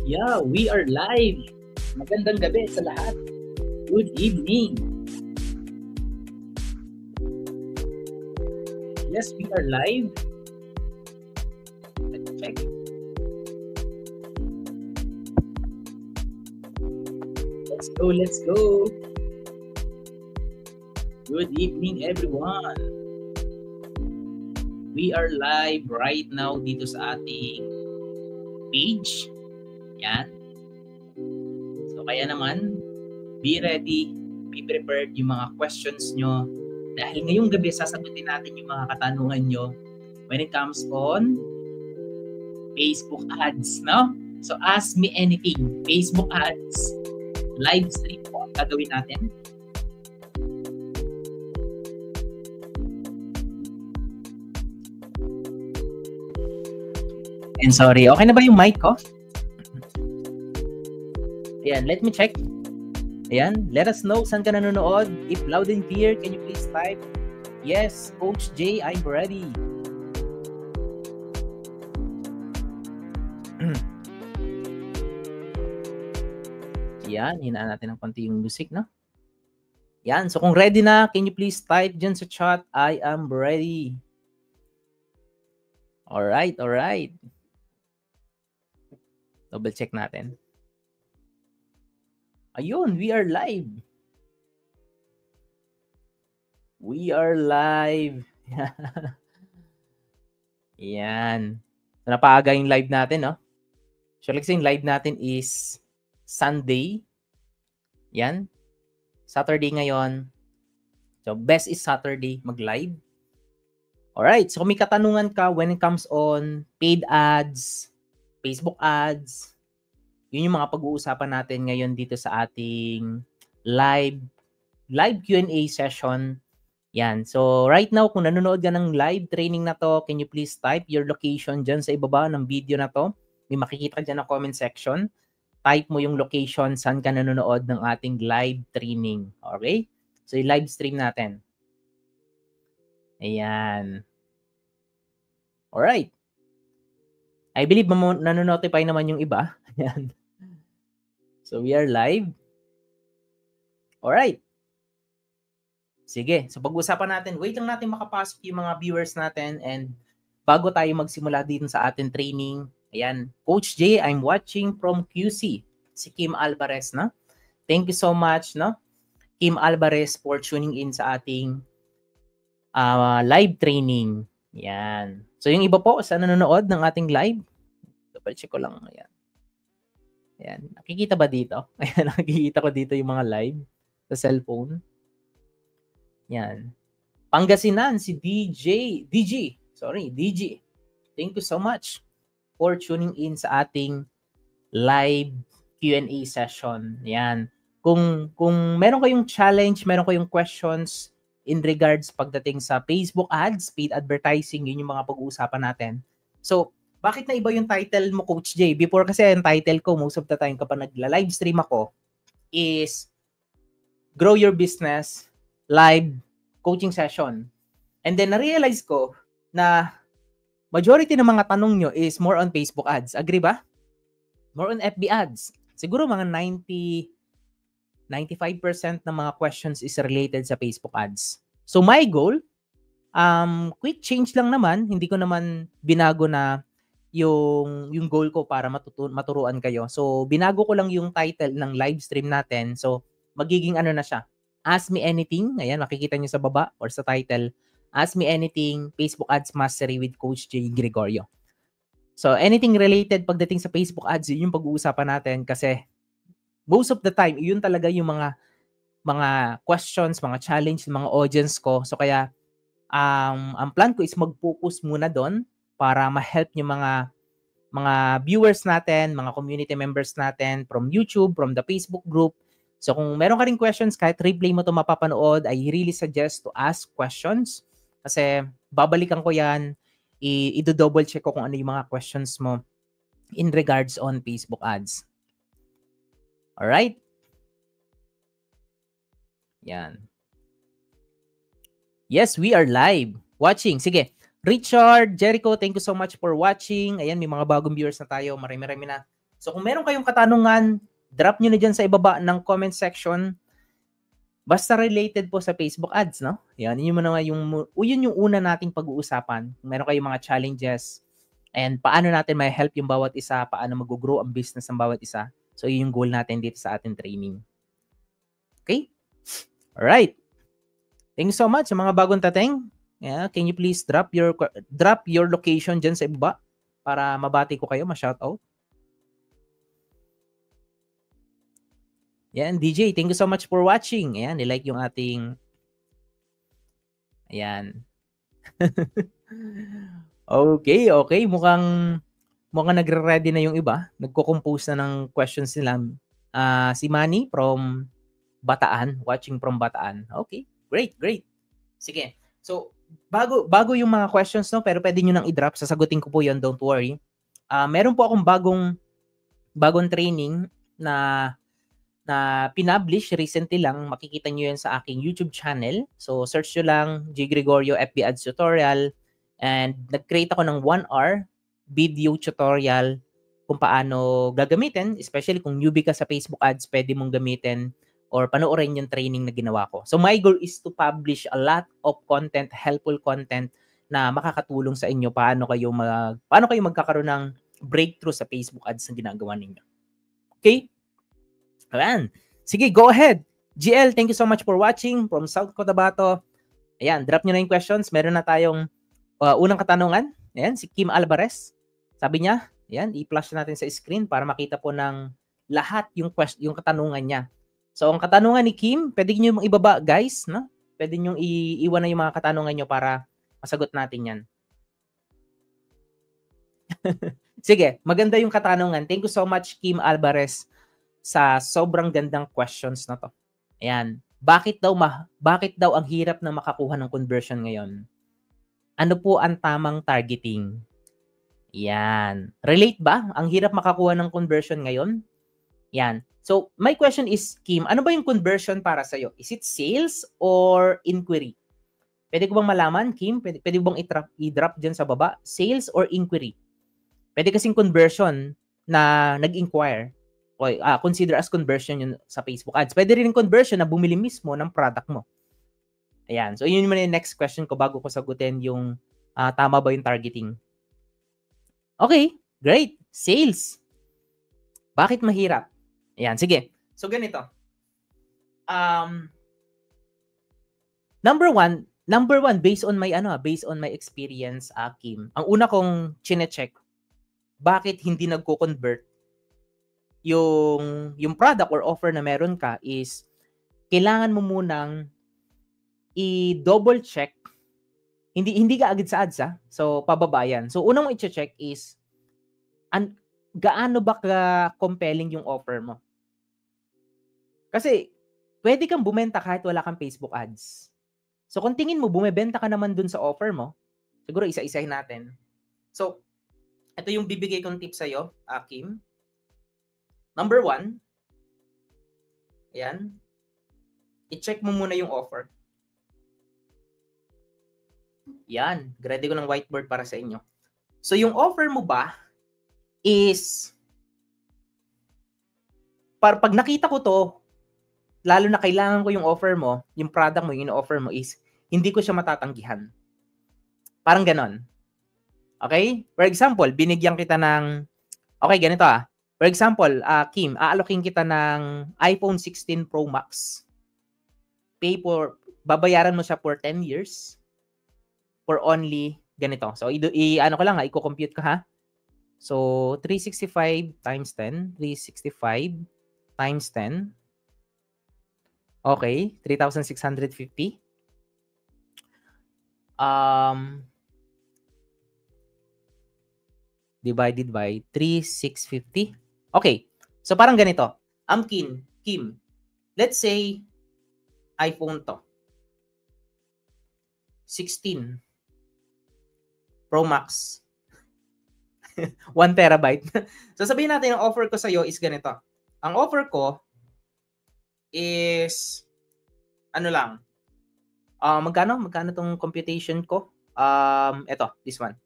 Yeah, we are live. Magandang gabi sa lahat. Good evening. Yes, we are live. Let's check. Let's go. Good evening, everyone. We are live right now dito sa ating page. Yan. So, kaya naman, be ready, be prepared yung mga questions nyo. Dahil ngayong gabi, sasagutin natin yung mga katanungan nyo when it comes on Facebook ads, no? So, ask me anything. Facebook ads. Live stream po ang gagawin natin. And sorry, okay na ba yung mic ko? Ayan, let me check. Ayan, let us know saan ka nanonood. If loud and clear, can you please type, yes, Coach J, I'm ready. Yan, hinaan natin ng konti yung music, no? Yan, so kung ready na, can you please type dyan sa chat, I am ready. Alright. Double check natin. Ayun, we are live. We are live. Yan. So, napaaga yung live natin, no? So, like yung live natin is Sunday. Yan. Saturday ngayon. So, best is Saturday mag-live. Alright. So, kung may katanungan ka when it comes on paid ads, Facebook ads, yun yung mga pag-uusapan natin ngayon dito sa ating live Q&A session. Yan. So, right now, kung nanonood ka ng live training na to, can you please type your location dyan sa ibaba ng video na to? May makikita dyan na comment section. Type mo yung location saan ka nanonood ng ating live training. Okay? So, yung live stream natin. Ayan. Alright. I believe nanonotify naman yung iba. Ayan. So, we are live. Alright. Sige. So, pag-usapan natin, wait lang natin makapasok yung mga viewers natin and bago tayo magsimula dito sa ating training, ayan, Coach J, I'm watching from QC. Si Kim Alvarez, no? Thank you so much, no? Kim Alvarez for tuning in sa ating live training. Ayan. So, yung iba po sa nanonood ng ating live, double check ko lang. Ayan. Ayan. Nakikita ba dito? Ayan, nakikita ko dito yung mga live sa cellphone. Ayan. Pangasinan, si DG. Thank you so much for tuning in sa ating live Q&A session. Ayan. Kung meron kayong challenge, meron kayong questions in regards pagdating sa Facebook ads, paid advertising, yun yung mga pag-uusapan natin. So, bakit na iba yung title mo, Coach J? Before kasi yung title ko, most of the time kapag nagla-live stream ako, is Grow Your Business Live Coaching Session. And then, na-realize ko na majority ng mga tanong nyo is more on Facebook ads. Agree ba? More on FB ads. Siguro mga 95% ng mga questions is related sa Facebook ads. So my goal, quick change lang naman, hindi ko naman binago na yung goal ko para maturuan kayo. So binago ko lang yung title ng live stream natin. So magiging ano na siya, Ask Me Anything. Ayan, makikita nyo sa baba or sa title, Ask Me Anything, Facebook Ads Mastery with Coach J. Gregorio. So anything related pagdating sa Facebook ads, yun yung pag-uusapan natin kasi most of the time, yun talaga yung mga questions, mga challenge ng mga audience ko. So kaya ang plan ko is mag-focus muna doon para ma-help yung mga viewers natin, mga community members natin from YouTube, from the Facebook group. So kung meron ka ring questions, kahit replay mo to mapapanood, I really suggest to ask questions kasi babalikan ko yan, i-double check ko kung ano yung mga questions mo in regards on Facebook ads. Alright? Yan. Yes, we are live. Watching. Sige. Richard, Jericho, thank you so much for watching. Ayan, may mga bagong viewers na tayo. Marami-rami na So kung meron kayong katanungan, drop nyo na dyan sa ibaba ng comment section. Basta related po sa Facebook ads, no? Yan, yun yung una nating pag-uusapan. Kung meron kayong mga challenges and paano natin may help yung bawat isa, paano mag-grow ang business ng bawat isa. So yun yung goal natin dito sa ating training. Okay? Alright. Thank you so much sa mga bagong tateng. Yeah, can you please drop your location dyan sa ibaba para mabati ko kayo, ma-shoutout. Yan, DJ, thank you so much for watching. Ayan, nilike yung ating... Ayan. Okay. Mukhang nagre-ready na yung iba. Nagko-compose na ng questions nila. Si Manny from Bataan, watching from Bataan. Okay, great. Sige. So, bago yung mga questions, no, pero pwede nyo nang i-drop. Sasagutin ko po yun, don't worry. Meron po akong bagong training na pinablish recently lang. Makikita nyo yan sa aking YouTube channel. So, search nyo lang J. Gregorio FB Ads Tutorial. And nag-create ako ng 1 hour video tutorial kung paano gagamitin. Especially kung newbie ka sa Facebook ads, pwede mong gamitin or panoorin yung training na ginawa ko. So, my goal is to publish a lot of content, helpful content na makakatulong sa inyo paano kayo magkakaroon ng breakthrough sa Facebook ads na ginagawa ninyo. Okay? Ayan. Sige, go ahead. GL, thank you so much for watching from South Cotabato. Ayan, drop nyo na yung questions. Meron na tayong unang katanungan. Ayan, si Kim Alvarez. Sabi niya, ayan, i-flash natin sa screen para makita po ng lahat yung katanungan niya. So, ang katanungan ni Kim, pwede nyo ibaba, guys, no? Pwede nyo iiwan na yung mga katanungan nyo para masagot natin yan. Sige, maganda yung katanungan. Thank you so much, Kim Alvarez, sa sobrang gandang questions na to. Ayan. Bakit daw ang hirap na makakuha ng conversion ngayon? Ano po ang tamang targeting? Yan. Relate ba? Ang hirap makakuha ng conversion ngayon? Yan. So, my question is, Kim, ano ba yung conversion para sa'yo? Is it sales or inquiry? Pwede ko bang malaman, Kim? Pwede bang i-drop dyan sa baba? Sales or inquiry? Pwede kasing conversion na nag-inquire. Okay, consider as conversion yun sa Facebook ads. Pwede rin conversion na bumili mismo ng product mo. Ayan. So, yun yung next question ko bago ko sagutin yung tama ba yung targeting. Okay, great. Sales. Bakit mahirap? Ayan, sige. So, ganito. Number one, based on my experience, Kim, ang una kong chine-check, bakit hindi nagko-convert yung product or offer na meron ka is kailangan mo munang i-double check. Hindi ka agad sa ads, So, pababayan. So, unang mo i-check is gaano ba ka-compelling yung offer mo? Kasi, pwede kang bumenta kahit wala kang Facebook ads. So, kung tingin mo, bumebenta ka naman dun sa offer mo, siguro isa-isahin natin. So, ito yung bibigay kong tip sa'yo, Kim. Number 1, ayan, i-check mo muna yung offer. Yan, ready ko ng whiteboard para sa inyo. So, yung offer mo ba is, pag nakita ko to, lalo na kailangan ko yung offer mo, yung product mo, yung offer mo is, hindi ko siya matatanggihan. Parang ganon. Okay? For example, binigyan kita ng, okay, ganito For example, Kim, aalokin kita ng iPhone 16 Pro Max. Babayaran mo siya for 10 years for only ganito. So, ano ko lang i-compute ko So, 365 times 10. 365 times 10. Okay, 3,650. Divided by 3,650. Okay, so parang ganito. Kim, let's say, iPhone to. 16 Pro Max. 1 terabyte. So sabihin natin, ang offer ko sa'yo is ganito. Ang offer ko is, ano lang, magkano tong computation ko? This one.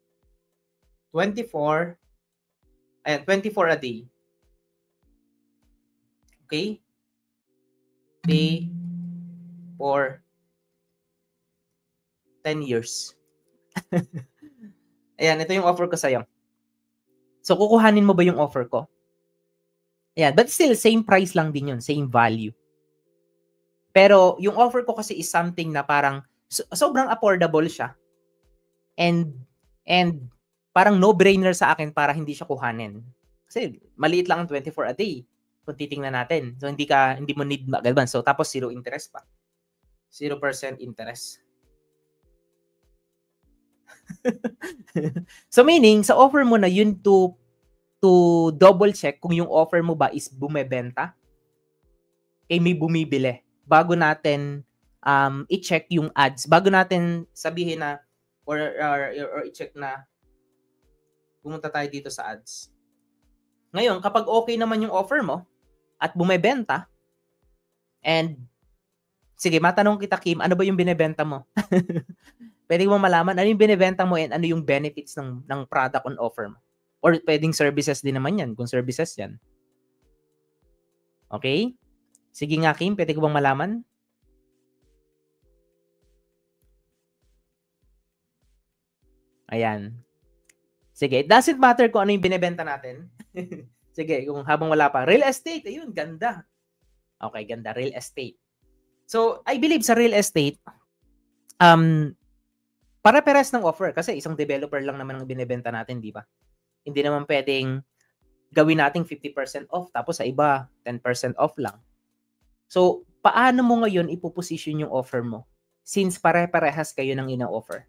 24 a day. Okay? Pay for 10 years. Ayan, ito yung offer ko sa'yo. So, kukuhanin mo ba yung offer ko? Ayan, but still, same price lang din yun, same value. Pero, yung offer ko kasi is something na parang sobrang affordable siya. And parang no-brainer sa akin para hindi siya kuhanin. Kasi, maliit lang ang 24 a day kung titingnan natin. So, hindi mo need mag-advance. So, tapos 0 interest pa. 0% interest. So meaning, sa offer mo na yun to double check kung yung offer mo ba is bumebenta, may bumibili bago natin i-check yung ads, bago natin sabihin na or i-check na pumunta tayo dito sa ads. Ngayon, kapag okay naman yung offer mo at bumebenta, and sige, matanong kita, Kim, ano ba yung binebenta mo? Pwede mo malaman ano yung binebenta mo and ano yung benefits ng product on offer mo. Or pwedeng services din naman yan, kung services yan. Okay? Sige nga, Kim, pwede ko bang malaman? Ayan. Sige, it doesn't matter kung ano yung binebenta natin. Sige, kung habang wala pa. Real estate, ayun, ganda. Okay, ganda, real estate. So, I believe sa real estate, pare-pares ng offer kasi isang developer lang naman ang binebenta natin, di ba? Hindi naman pwedeng gawin nating 50% off tapos sa iba 10% off lang. So, paano mo ngayon ipoposition yung offer mo since pare-parehas kayo ng ina-offer?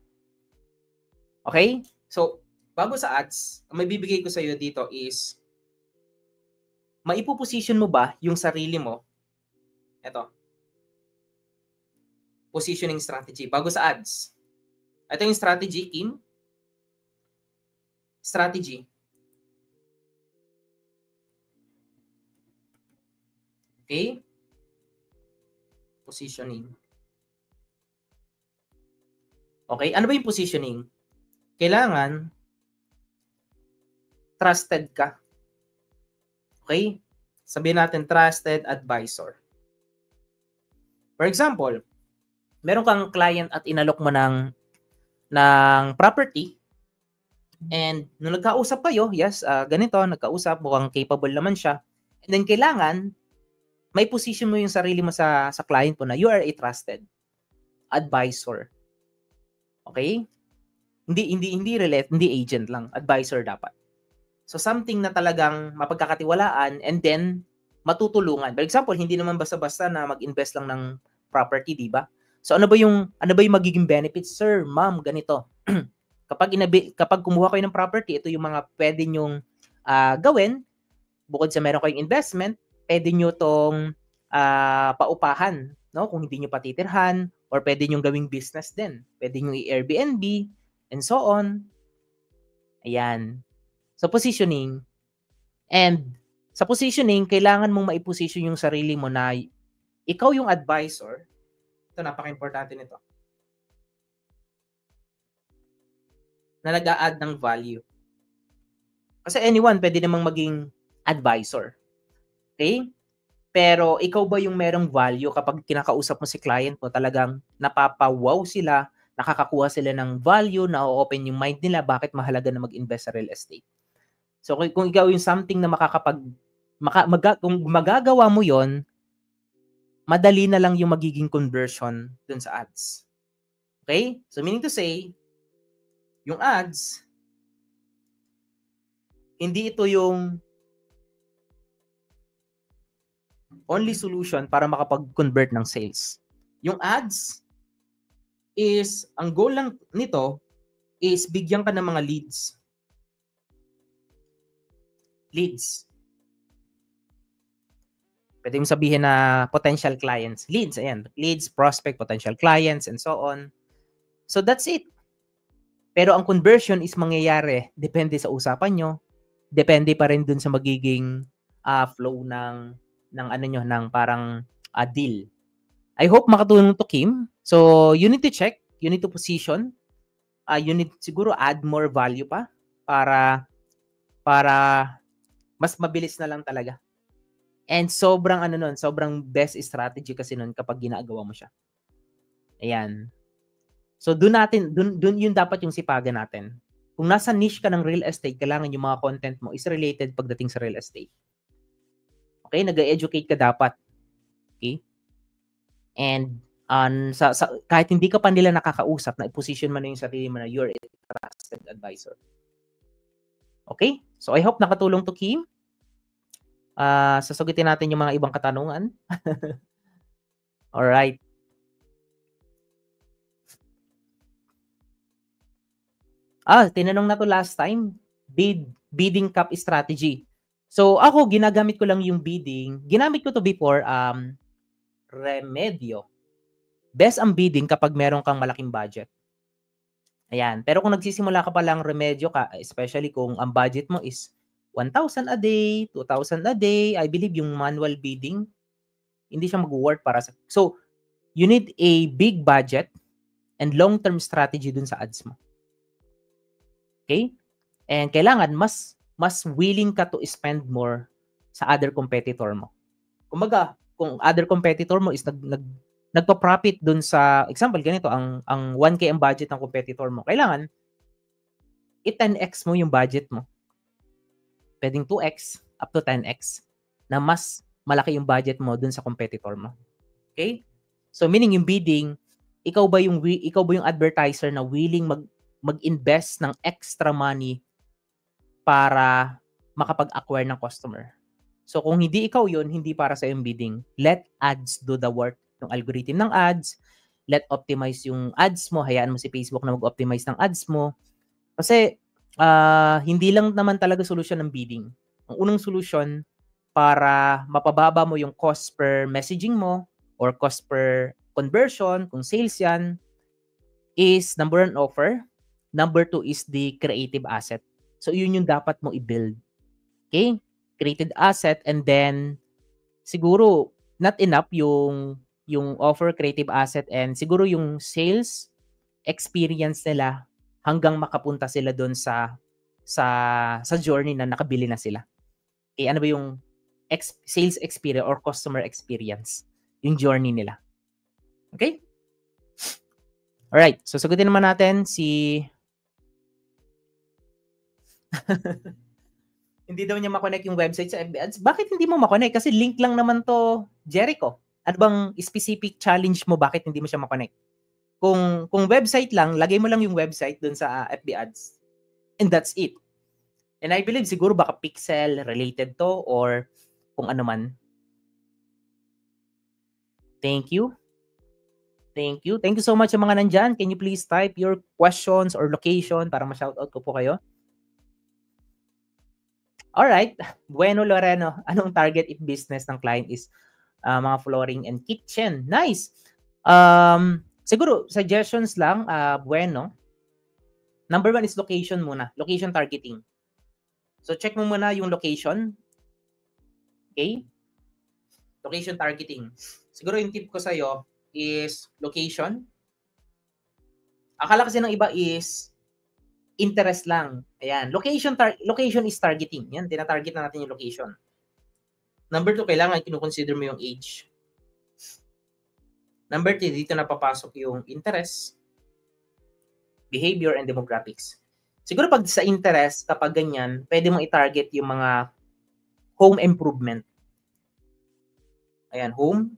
Okay? So, bago sa ads, ang may bibigay ko sa iyo dito is maipoposition mo ba yung sarili mo? Ito. Positioning strategy bago sa ads. Ito yung strategy, Kim. Strategy. Okay? Positioning. Okay? Ano ba yung positioning? Kailangan trusted ka. Okay? Sabihin natin trusted advisor. For example, meron kang client at inalok mo ng property and nung nagkausap kayo, yes, ganito, nagkausap, mukhang capable naman siya. And then kailangan may position mo yung sarili mo sa client mo na you are a trusted advisor. Okay? Hindi agent lang, advisor dapat. So something na talagang mapagkakatiwalaan and then matutulungan. For example, hindi naman basta-basta na mag-invest lang ng property, di ba? So ano ba yung magiging benefits, sir, ma'am, ganito. Kapag kumuha kayo ng property, ito yung mga pwede nyong gawin. Bukod sa meron kayong investment, pwede nyo tong paupahan, no? Kung hindi nyo patitirhan, or pwede nyo gawing business din. Pwede nyo i-Airbnb, and so on. Ayan. So, positioning. And sa positioning, kailangan mong maiposition yung sarili mo na ikaw yung advisor. Ito, napaka-importante nito. Na nag-a-add ng value. Kasi anyone pwede namang maging advisor. Okay? Pero ikaw ba yung merong value kapag kinakausap mo si client mo, talagang napapawaw sila, nakakakuha sila ng value, na-open yung mind nila, bakit mahalaga na mag-invest sa real estate. So kung ikaw yung something na kung magagawa mo yon, madali na lang yung magiging conversion dun sa ads. Okay? So meaning to say, yung ads, hindi ito yung only solution para makapag-convert ng sales. Yung ads is, ang goal lang nito is bigyan ka ng mga leads. Leads. Pwede mong sabihin na potential clients. Leads, ayan. Leads, prospect, potential clients, and so on. So that's it. Pero ang conversion is mangyayari depende sa usapan nyo. Depende pa rin dun sa magiging flow ng ano nyo, ng parang deal. I hope makatulong to, Kim. So, you need to check. You need to position. You need siguro add more value pa para mas mabilis na lang talaga. And sobrang ano nun, sobrang best strategy kasi nun kapag ginagawa mo siya. Ayan. So dun yun dapat yung sipagan natin. Kung nasa niche ka ng real estate, kailangan yung mga content mo is related pagdating sa real estate. Okay? Nag-educate ka dapat. Okay? And kahit hindi ka pa nila nakakausap, na i-position mo na yung sarili mo na you're a trusted advisor. Okay? So I hope nakatulong to Kim. Sasagutin natin yung mga ibang katanungan. Alright. Tinanong na to last time. Bidding cap strategy. So ako, ginagamit ko lang yung bidding. Ginamit ko to before, Remedyo. Best ang bidding kapag meron kang malaking budget. Ayan. Pero kung nagsisimula ka pa lang Remedyo ka, especially kung ang budget mo is 1,000 a day, 2,000 a day, I believe yung manual bidding, hindi siya mag-work para sa... So, you need a big budget and long-term strategy dun sa ads mo. Okay? And kailangan mas willing ka to spend more sa other competitor mo. Kumbaga, kung other competitor mo is nagpa-profit dun sa, example, ganito, ang 1K ang budget ng competitor mo, kailangan i-10x mo yung budget mo. Pwedeng 2x up to 10x na mas malaki yung budget mo dun sa competitor mo. Okay? So meaning yung bidding, ikaw ba yung advertiser na willing mag-invest ng extra money para makapag-acquire ng customer. So kung hindi ikaw yun, hindi para sa yung bidding. Let ads do the work. Yung algorithm ng ads, let optimize yung ads mo, hayaan mo si Facebook na mag-optimize ng ads mo. Kasi hindi lang naman talaga solusyon ng bidding. Ang unang solusyon para mapababa mo yung cost per messaging mo or cost per conversion, kung sales yan, is number 1, offer. Number 2 is the creative asset. So yun yung dapat mo i-build. Okay? Created asset, and then siguro not enough yung offer, creative asset, and siguro yung sales experience nila hanggang makapunta sila doon sa journey na nakabili na sila. Okay, ano ba yung sales experience or customer experience? Yung journey nila. Okay? Alright, so sagutin naman natin si hindi daw niya makonect yung website sa FB Ads. Bakit hindi mo makonect? Kasi link lang naman to, Jericho. Ano bang specific challenge mo bakit hindi mo siya makonect? Kung website lang, lagay mo lang yung website dun sa FB Ads. And that's it. And I believe siguro baka pixel related to or kung ano man. Thank you. Thank you. Thank you so much sa mga nandyan. Can you please type your questions or location para ma-shoutout ko po kayo? Alright. Bueno, Loreno. Anong target if business ng client is mga flooring and kitchen? Nice. Siguro, suggestions lang. Bueno. Number 1 is location muna. Location targeting. So, check mo muna yung location. Okay? Location targeting. Siguro yung tip ko sa'yo is location. Akala kasi ng iba is interest lang. Ayan. Location is targeting. Yan, tinatarget na natin yung location. Number 2, kailangan kinukonsider mo yung age. Number 3, dito na papasok yung interest, behavior, and demographics. Siguro pag sa interest, kapag ganyan, pwede mong i-target yung mga home improvement. Ayan, home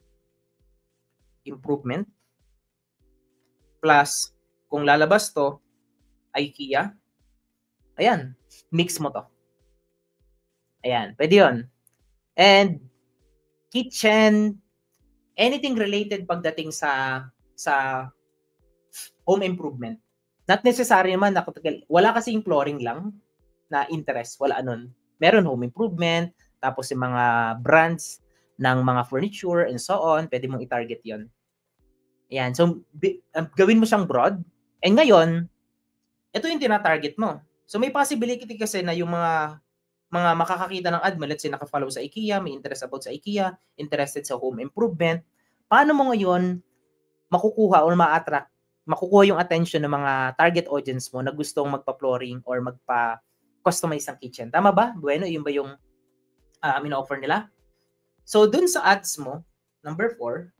improvement. Plus, kung lalabas to, IKEA. Ayan, mix mo to. Ayan, pwede yun. And kitchen, anything related pagdating sa home improvement. Not necessary naman, wala kasi yung flooring lang na interest. Wala nun. Meron home improvement, tapos yung mga brands ng mga furniture and so on, pwede mong i-target yon. Ayan. So, gawin mo siyang broad. And ngayon, ito yung tina-target mo. So, may possibility kasi na yung mga makakakita ng ad mo, let's say naka-follow sa IKEA, may interest about sa IKEA, interested sa home improvement. Paano mo ngayon makukuha or makukuha yung attention ng mga target audience mo na gustong magpa-flooring or magpa-customize ng kitchen? Tama ba? Bueno, yun ba yung in-offer nila? So, dun sa ads mo, number 4,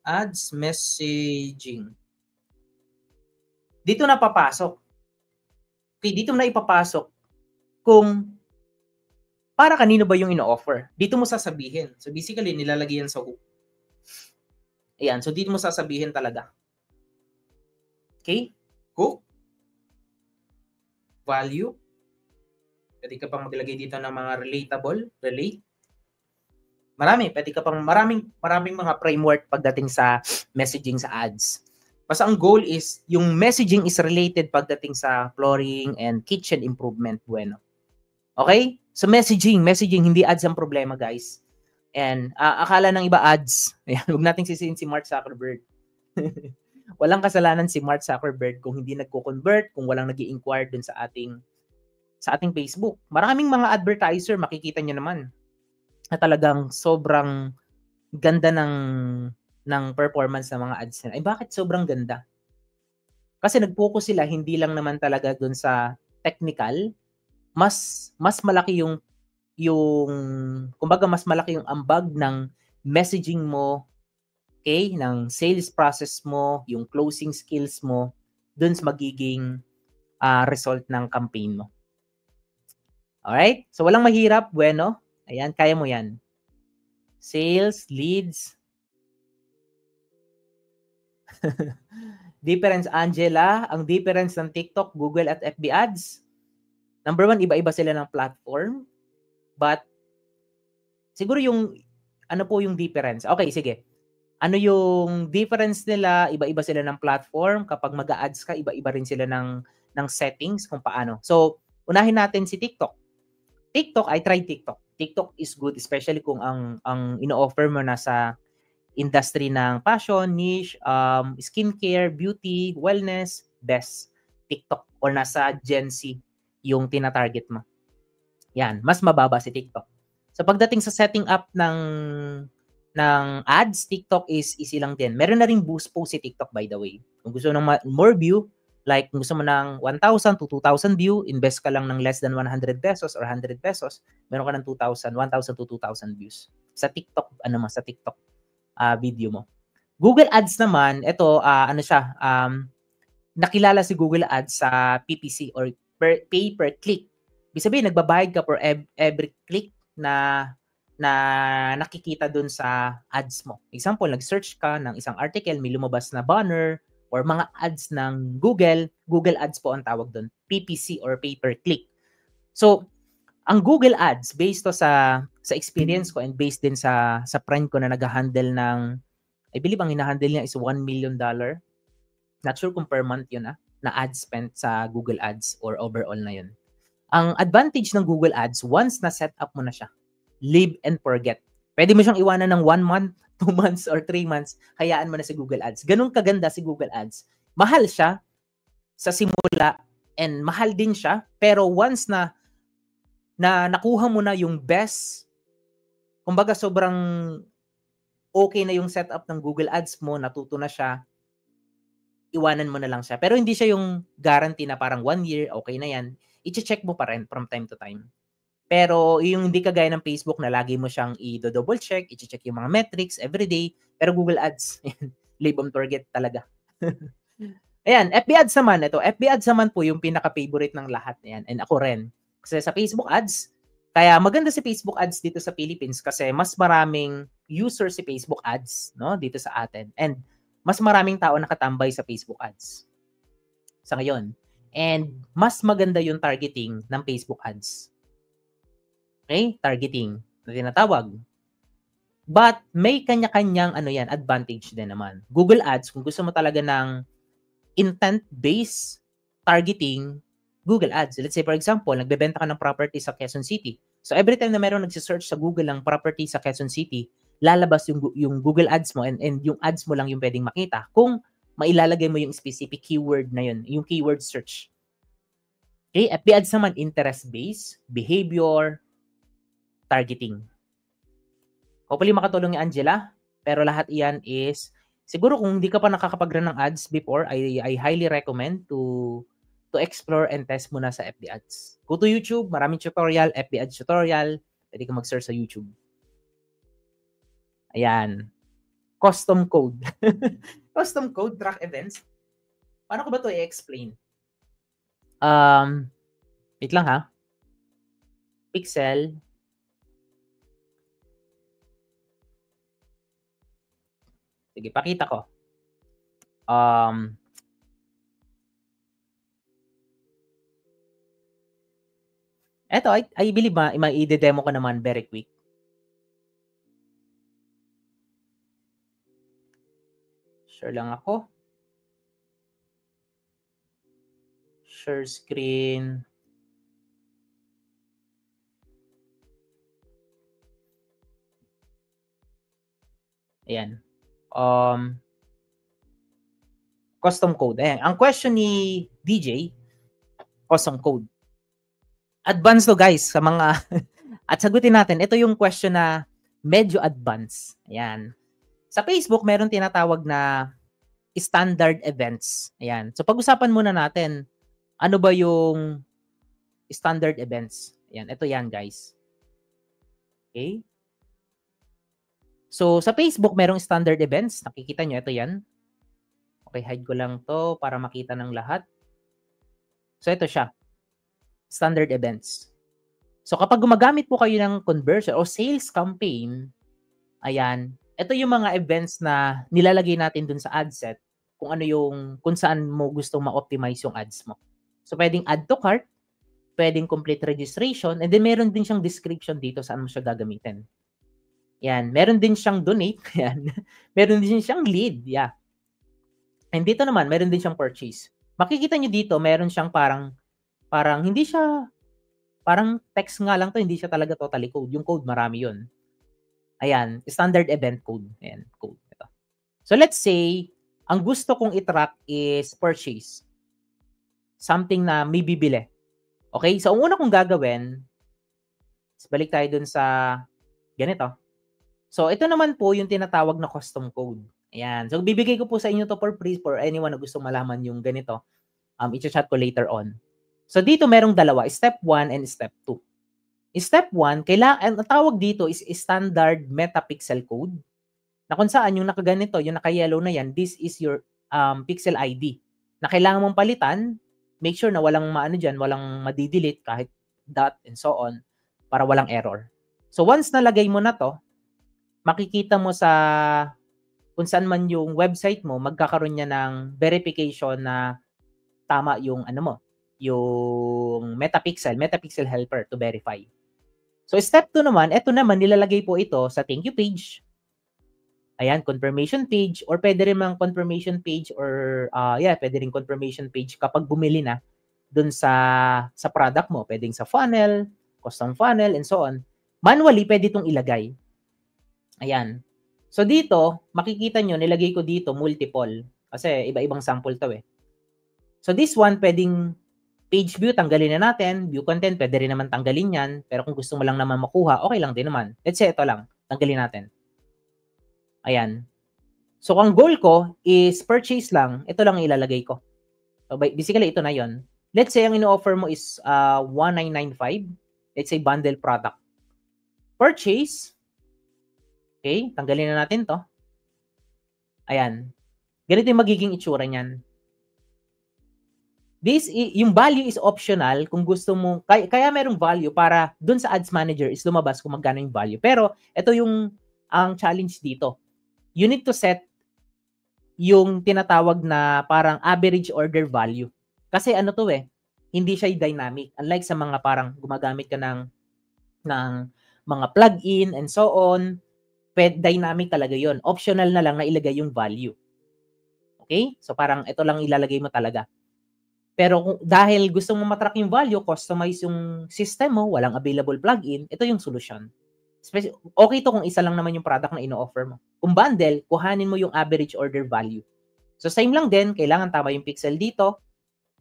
ads messaging. Dito na papasok. Okay, dito na ipapasok kung para kanino ba yung ino-offer. Dito mo sasabihin. So, basically, nilalagay yan sa hook. Ayan. So, dito mo sasabihin talaga. Okay? Hook. Value. Pwede ka pang maglagay dito ng mga relatable. Relate. Pwede ka pang maraming mga framework pagdating sa messaging sa ads. Basta ang goal is, yung messaging is related pagdating sa flooring and kitchen improvement. Bueno. Okay? So messaging, hindi ads ang problema, guys. And akala ng iba ads. Ayan, huwag nating sisihin si Mark Zuckerberg. Walang kasalanan si Mark Zuckerberg kung hindi nagko-convert, kung walang nag-i-inquire dun sa ating Facebook. Maraming mga advertiser, makikita nyo naman na talagang sobrang ganda ng performance ng mga ads nila. Ay, bakit sobrang ganda? Kasi nag-focus sila hindi lang naman talaga dun sa technical, mas malaki yung kumbaga mas malaki yung ambag ng messaging mo, okay, ng sales process mo, yung closing skills mo dun sa magiging result ng campaign mo. Alright? So walang mahirap, bueno. Ayan, kaya mo yan. Sales, leads. Difference, Angela, ang difference ng TikTok, Google at FB ads. Number 1, iba-iba sila ng platform. But siguro yung ano po yung difference? Okay, sige. Ano yung difference nila? Iba-iba sila ng platform. Kapag mag-a-ads ka, iba-iba rin sila ng settings kung paano. So, unahin natin si TikTok. TikTok, I tried TikTok. TikTok is good, especially kung ang ino-offer mo na sa industry ng fashion, niche, skincare, beauty, wellness, best TikTok or nasa Gen Z yung tina-target mo. Yan, mas mababa si TikTok. So pagdating sa setting up ng ads, TikTok is easy lang din. Meron na ring boost po si TikTok, by the way. Kung gusto ng more view, like kung gusto mo ng 1,000 to 2,000 view, invest ka lang ng less than 100 pesos or 100 pesos, meron ka ng 1,000 to 2,000 views. Sa TikTok, sa TikTok video mo. Google Ads naman, ito, nakilala si Google Ads sa PPC or pay per click. Ibig sabihin, nagbabayad ka for every click na nakikita dun sa ads mo. Example, nag-search ka ng isang article, may lumabas na banner or mga ads ng Google Ads po ang tawag dun. PPC or pay per click. So, ang Google Ads, based to sa experience ko and based din sa friend ko na nag-handle ng, I believe ang hinahandle niya is $1 million. Not sure kung per month yun na ad spent sa Google Ads or overall na yun. Ang advantage ng Google Ads, once na set up mo na siya, live and forget. Pwede mo siyang iwanan ng 1 month, 2 months, or 3 months, hayaan mo na si Google Ads. Ganun kaganda si Google Ads. Mahal siya sa simula and mahal din siya, pero once na nakuha mo na yung best, kumbaga sobrang okay na yung setup ng Google Ads mo, natuto na siya, iwanan mo na lang siya. Pero hindi siya yung guarantee na parang 1 year, okay na yan. I-check mo pa rin from time to time. Pero yung hindi kagaya ng Facebook na lagi mo siyang i-double check, i-check yung mga metrics everyday. Pero Google Ads, live on target talaga. Ayan, FB Ads naman. Ito, FB Ads naman po yung pinaka-favorite ng lahat. Ayan, and ako rin. Kasi sa Facebook Ads, kaya maganda si Facebook Ads dito sa Philippines kasi mas maraming user si Facebook Ads, no, dito sa atin. And mas maraming tao nakatambay sa Facebook Ads sa ngayon. And mas maganda yung targeting ng Facebook Ads. Okay? Targeting na tinatawag. But may kanya-kanyang advantage din naman. Google Ads, kung gusto mo talaga ng intent-based targeting, Google Ads. Let's say for example, nagbebenta ka ng property sa Quezon City. So every time na meron nagsisearch sa Google ng property sa Quezon City, lalabas yung Google Ads mo and yung ads mo lang yung pwedeng makita kung mailalagay mo yung specific keyword na yun, yung keyword search. Okay? FB Ads naman, interest-based, behavior, targeting. Hopefully makatulong ni Angela, pero lahat iyan is, siguro kung hindi ka pa nakakapag-run ng ads before, I highly recommend to explore and test muna sa FB Ads. Go to YouTube, maraming tutorial, FB Ads tutorial, Pwede ka mag-search sa YouTube. Ayan. Custom code. Custom code track events. Paano ko ba 'to i-explain? Wait lang ha. Pixel. Sige, pakita ko. Eto, I believe i-demo ko naman very quick. Share lang ako. Share screen. Ayan. Custom code. Ayan. Ang question ni DJ, custom code. Advanced to guys sa mga at sagutin natin. Ito yung question na medyo advanced. Ayan. Sa Facebook, meron tinatawag na standard events. Ayan. So pag-usapan muna natin, ano ba yung standard events? Ayan. Ito yan guys. Okay. So sa Facebook, merong standard events. Nakikita nyo, ito yan. Okay, hide ko lang to para makita ng lahat. So ito siya. Standard events. So kapag gumagamit po kayo ng conversion o sales campaign, ayan, ito yung mga events na nilalagay natin dun sa ad set kung saan mo gustong ma-optimize yung ads mo. So pwedeng add to cart, pwedeng complete registration, and then meron din siyang description dito saan mo siya gagamitin. Yan, meron din siyang donate, yan. Meron din siyang lead, yeah. And dito naman, meron din siyang purchase. Makikita nyo dito, meron siyang parang hindi siya, parang text nga lang to, hindi siya talaga totally code. Yung code, marami yun. Ayan, standard event code. Ayan, code. Ito. So let's say, ang gusto kong i-track is purchase. Something na may bibili. Okay, so ang una kong gagawin, balik tayo dun sa ganito. So ito naman po yung tinatawag na custom code. Ayan, so bibigay ko po sa inyo to for free for anyone na gustong malaman yung ganito. I-chat ko later on. So dito merong dalawa, step 1 and step 2. Step 1, ang tawag dito is standard metapixel code. Na kung saan yung nakaganito, yung naka-yellow na yan, this is your pixel ID. Na kailangan mong palitan, make sure na walang walang madidelete kahit dot and so on para walang error. So once nalagay mo na to, makikita mo sa kung saan man yung website mo, magkakaroon niya ng verification na tama yung yung metapixel helper to verify. So step 2 naman, ito naman nilalagay po ito sa thank you page. Ayan, confirmation page or pwede rin mang confirmation page or pwede rin confirmation page kapag bumili na dun sa product mo. Pwedeng sa funnel, custom funnel and so on. Manually pwede itong ilagay. Ayan. So dito, makikita nyo, nilagay ko dito multiple kasi iba-ibang sample to eh. So this one, pwedeng page view, tanggalin na natin. View content, pwede rin naman tanggalin yan. Pero kung gusto mo lang naman makuha, okay lang din naman. Let's say ito lang, tanggalin natin. Ayan. So ang goal ko is purchase lang. Ito lang ilalagay ko. So basically, ito na yon. Let's say ang ino-offer mo is 1995. Let's say bundle product. Purchase. Okay, tanggalin na natin to. Ayan. Ganito yung magiging itsura niyan. Yung value is optional kung gusto mo, kaya merong value para dun sa ads manager is lumabas kung magkano yung value. Pero ito ang challenge dito. You need to set yung tinatawag na parang average order value. Kasi hindi siya dynamic. Unlike sa mga parang gumagamit ka ng mga plug-in and so on, dynamic talaga yon. Optional na lang na ilagay yung value. Okay? So parang ito lang ilalagay mo talaga. Pero dahil gusto mo matrack yung value, customize yung system mo, walang available plugin, ito yung solution. Okay to kung isa lang naman yung product na ino-offer mo. Kung bundle, kuhanin mo yung average order value. So same lang din, kailangan tama yung pixel dito,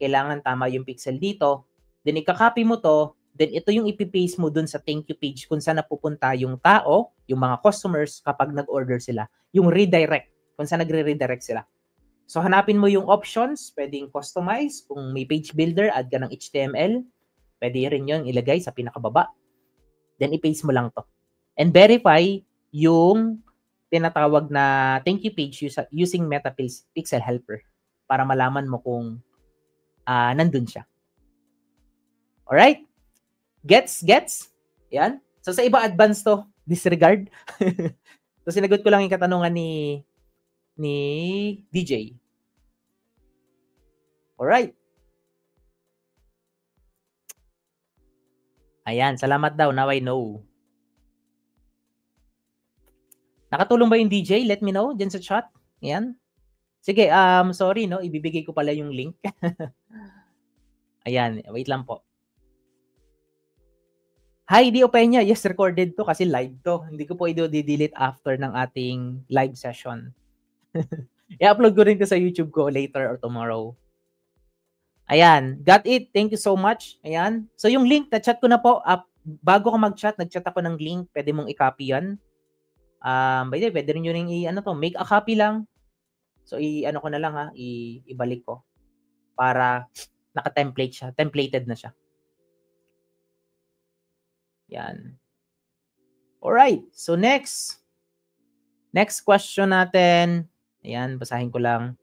kailangan tama yung pixel dito, then ika-copy mo to, then ito yung ipipaste mo dun sa thank you page kung saan napupunta yung tao, yung mga customers kapag nag-order sila. Yung redirect, kung saan nagre-redirect sila. So, hanapin mo yung options. Pwedeng customize. Kung may page builder, add ka ng HTML. Pwede rin yun ilagay sa pinakababa. Then i-paste mo lang to. And verify yung tinatawag na thank you page using MetaPixel Helper para malaman mo kung nandun siya. Alright? Gets? Yan. So sa iba advanced to, disregard. So sinagot ko lang yung katanungan ni DJ. Alright. Ayan, salamat daw. Now I know. Nakatulong ba yung DJ? Let me know dyan sa chat. Ayan. Sige, sorry, no? Ibibigay ko pala yung link. Ayan, wait lang po. Hi, Di Openya. Yes, recorded to kasi live to. Hindi ko po i-delete after ng ating live session. I-upload ko rin to sa YouTube ko later or tomorrow. Ayan, got it. Thank you so much. Ayan. So yung link, na-chat ko na po. Bago ko mag-chat, nag-chat ako ng link. Pwede mong i-copy yan. By the way, pwede rin nyo rin make a copy lang. So i-ano ko na lang ha, ibalik ko. Para naka-template siya. Templated na siya. Yan. Alright. So next question natin. Ayan, basahin ko lang.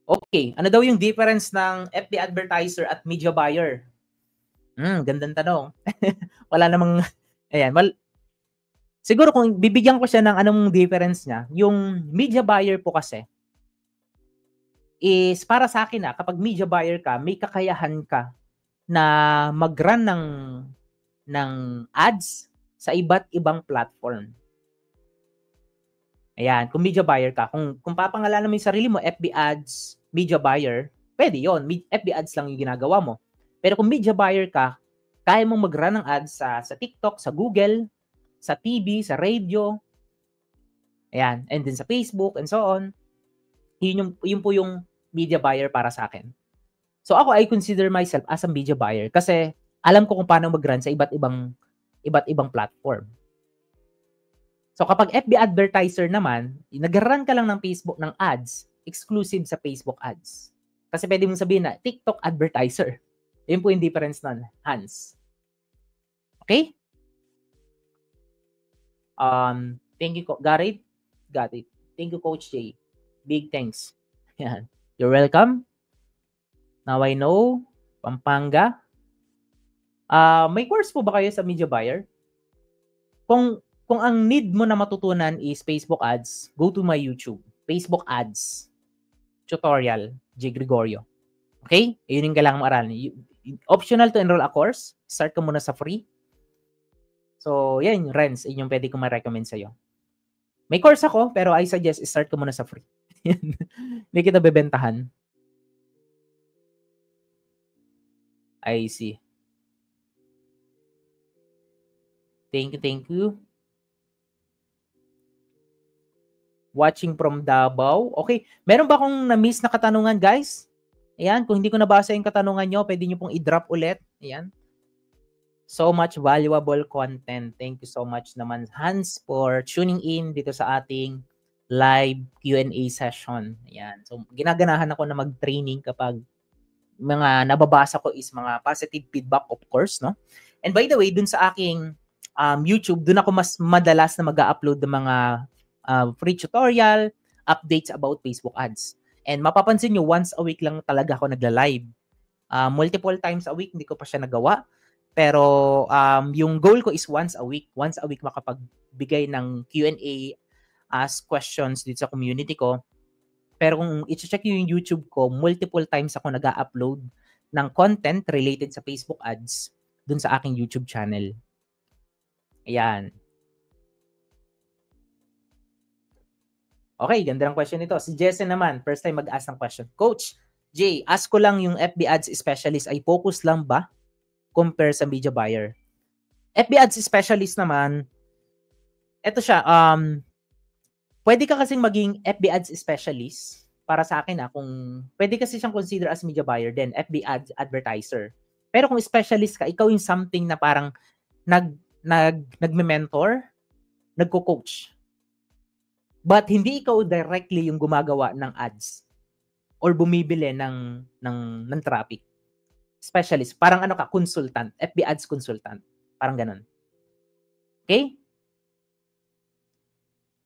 Okay, ano daw yung difference ng FB advertiser at media buyer? Gandang tanong. Wala namang, ayan, siguro kung bibigyan ko siya ng anong difference niya, yung media buyer po kasi, is para sa akin kapag media buyer ka, may kakayahan ka na mag-run ng ads sa iba't ibang platform. Ayan, kung media buyer ka, kung papangalanan mo yung sarili mo, FB ads, media buyer, pwede yon. FB ads lang yung ginagawa mo. Pero kung media buyer ka, kaya mong mag-run ng ads sa TikTok, sa Google, sa TV, sa radio, ayan, and then sa Facebook, and so on. Yun po yung media buyer para sa akin. So ako, I consider myself as a media buyer kasi alam ko kung paano mag-run sa iba't ibang platform. So kapag FB advertiser naman, nag-run ka lang ng Facebook ng ads, exclusive sa Facebook ads. Kasi pwede mong sabihin na TikTok advertiser. Yun po yung difference nun, Hans. Okay? Thank you, Garrett. Got it. Thank you, Coach J. Big thanks. Yan. You're welcome. Now I know. Pampanga. May course po ba kayo sa media buyer? Kung ang need mo na matutunan is Facebook ads, go to my YouTube. Facebook ads. Tutorial. J. Gregorio. Okay? Yun yung kailangan mo aralin. Optional to enroll a course. Start ka muna sa free. So, yan yung Renz. Yun yung pwede ko ma-recommend sa'yo. May course ako, pero I suggest start ka muna sa free. Hindi kita bebentahan. I see. Thank you. Watching from Davao. Okay. Meron ba akong na-miss na katanungan, guys? Ayan. Kung hindi ko nabasa yung katanungan nyo, pwede nyo pong i-drop ulit. Ayan. So much valuable content. Thank you so much naman, Hans, for tuning in dito sa ating live Q&A session. Ayan. So, ginaganahan ako na mag-training kapag mga nababasa ko is mga positive feedback, of course, no? And by the way, dun sa aking YouTube, dun ako mas madalas na mag-upload ng mga free tutorial, updates about Facebook ads. And mapapansin nyo, once a week lang talaga ako nagla-live. Multiple times a week, hindi ko pa siya nagawa. Pero yung goal ko is once a week. Once a week makapagbigay ng Q&A, ask questions dito sa community ko. Pero kung i-check yung YouTube ko, multiple times ako nag-upload ng content related sa Facebook ads dun sa aking YouTube channel. Ayan. Okay, ganda ng question nito. Si Jesse naman, first time mag-ask ng question. Coach Jay, ask ko lang yung FB ads specialist ay focus lang ba compare sa media buyer? FB ads specialist naman, eto siya, pwede ka kasing maging FB ads specialist para sa akin kung pwede kasi siyang consider as media buyer then FB ads advertiser. Pero kung specialist ka, ikaw yung something na parang nagme-mentor, nagko-coach. But hindi ikaw directly yung gumagawa ng ads or bumibili ng traffic. specialist. Parang ano ka, consultant. FB Ads consultant. Parang ganun. Okay?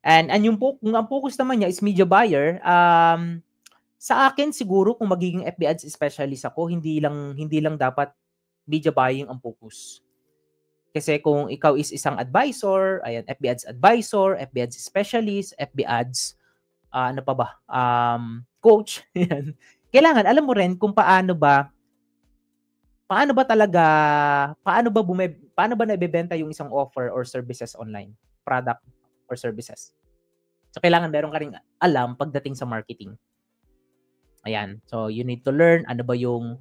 And kung ang focus naman niya is media buyer, sa akin siguro kung magiging FB Ads specialist ako, hindi lang dapat media buying ang focus. Kasi kung ikaw is isang advisor, ayan, FB Ads advisor, FB Ads specialist, FB Ads ano pa ba? Coach, yan. Kailangan alam mo rin kung paano ba nabebenta yung isang offer or services online, product or services. So kailangan meron ka ring alam pagdating sa marketing. Ayan. So you need to learn ano ba yung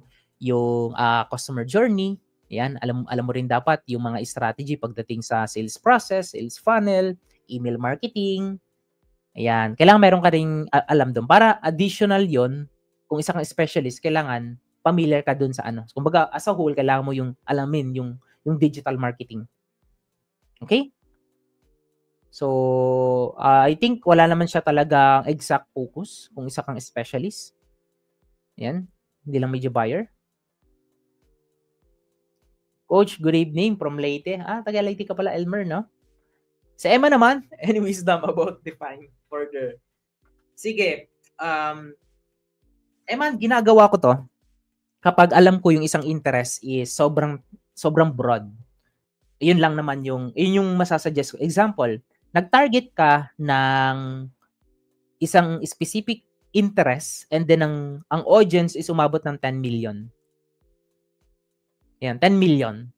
customer journey. Ayan, alam mo rin dapat yung mga strategy pagdating sa sales process, sales funnel, email marketing. Ayan, kailangan meron ka ring alam doon para additional 'yon. Kung isa kang specialist, kailangan familiar ka doon sa ano. Kumbaga as a whole kailangan mo yung alamin yung digital marketing. Okay? So, I think wala naman siya talagang exact focus kung isa kang specialist. Ayan, hindi lang media buyer. Coach, good evening from Leyte. Taga Leyte ka pala, Elmer, no? Sa Emma naman, any wisdom about define further? Sige, Emma, ginagawa ko to kapag alam ko yung isang interest is sobrang broad. Yun lang naman yun yung masasuggest ko. Example, nag-target ka ng isang specific interest and then ang audience is umabot ng 10 million. Yan, 10 million.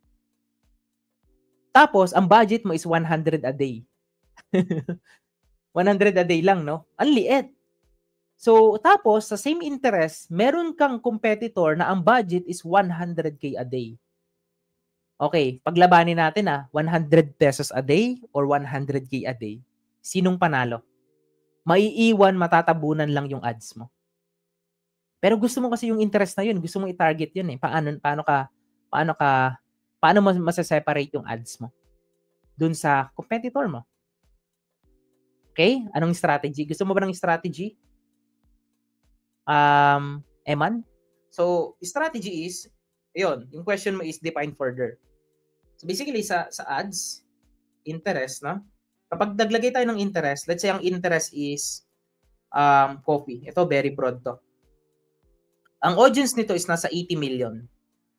Tapos, ang budget mo is 100 a day. 100 a day lang, no? Ang liit. So, tapos, sa same interest, meron kang competitor na ang budget is 100K a day. Okay, paglabanin natin 100 pesos a day or 100K a day. Sinong panalo? Maiiwan, matatabunan lang yung ads mo. Pero gusto mo kasi yung interest na yun, gusto mo i-target yun eh. Paano mo masaseparate yung ads mo dun sa competitor mo? Okay? Anong strategy? Gusto mo ba ng strategy? Eman? So, strategy is, yun, yung question mo is define further. So, basically, sa ads, interest, no? Kapag naglagay tayo ng interest, let's say ang interest is coffee. Ito, very broad to. Ang audience nito is nasa 80 million.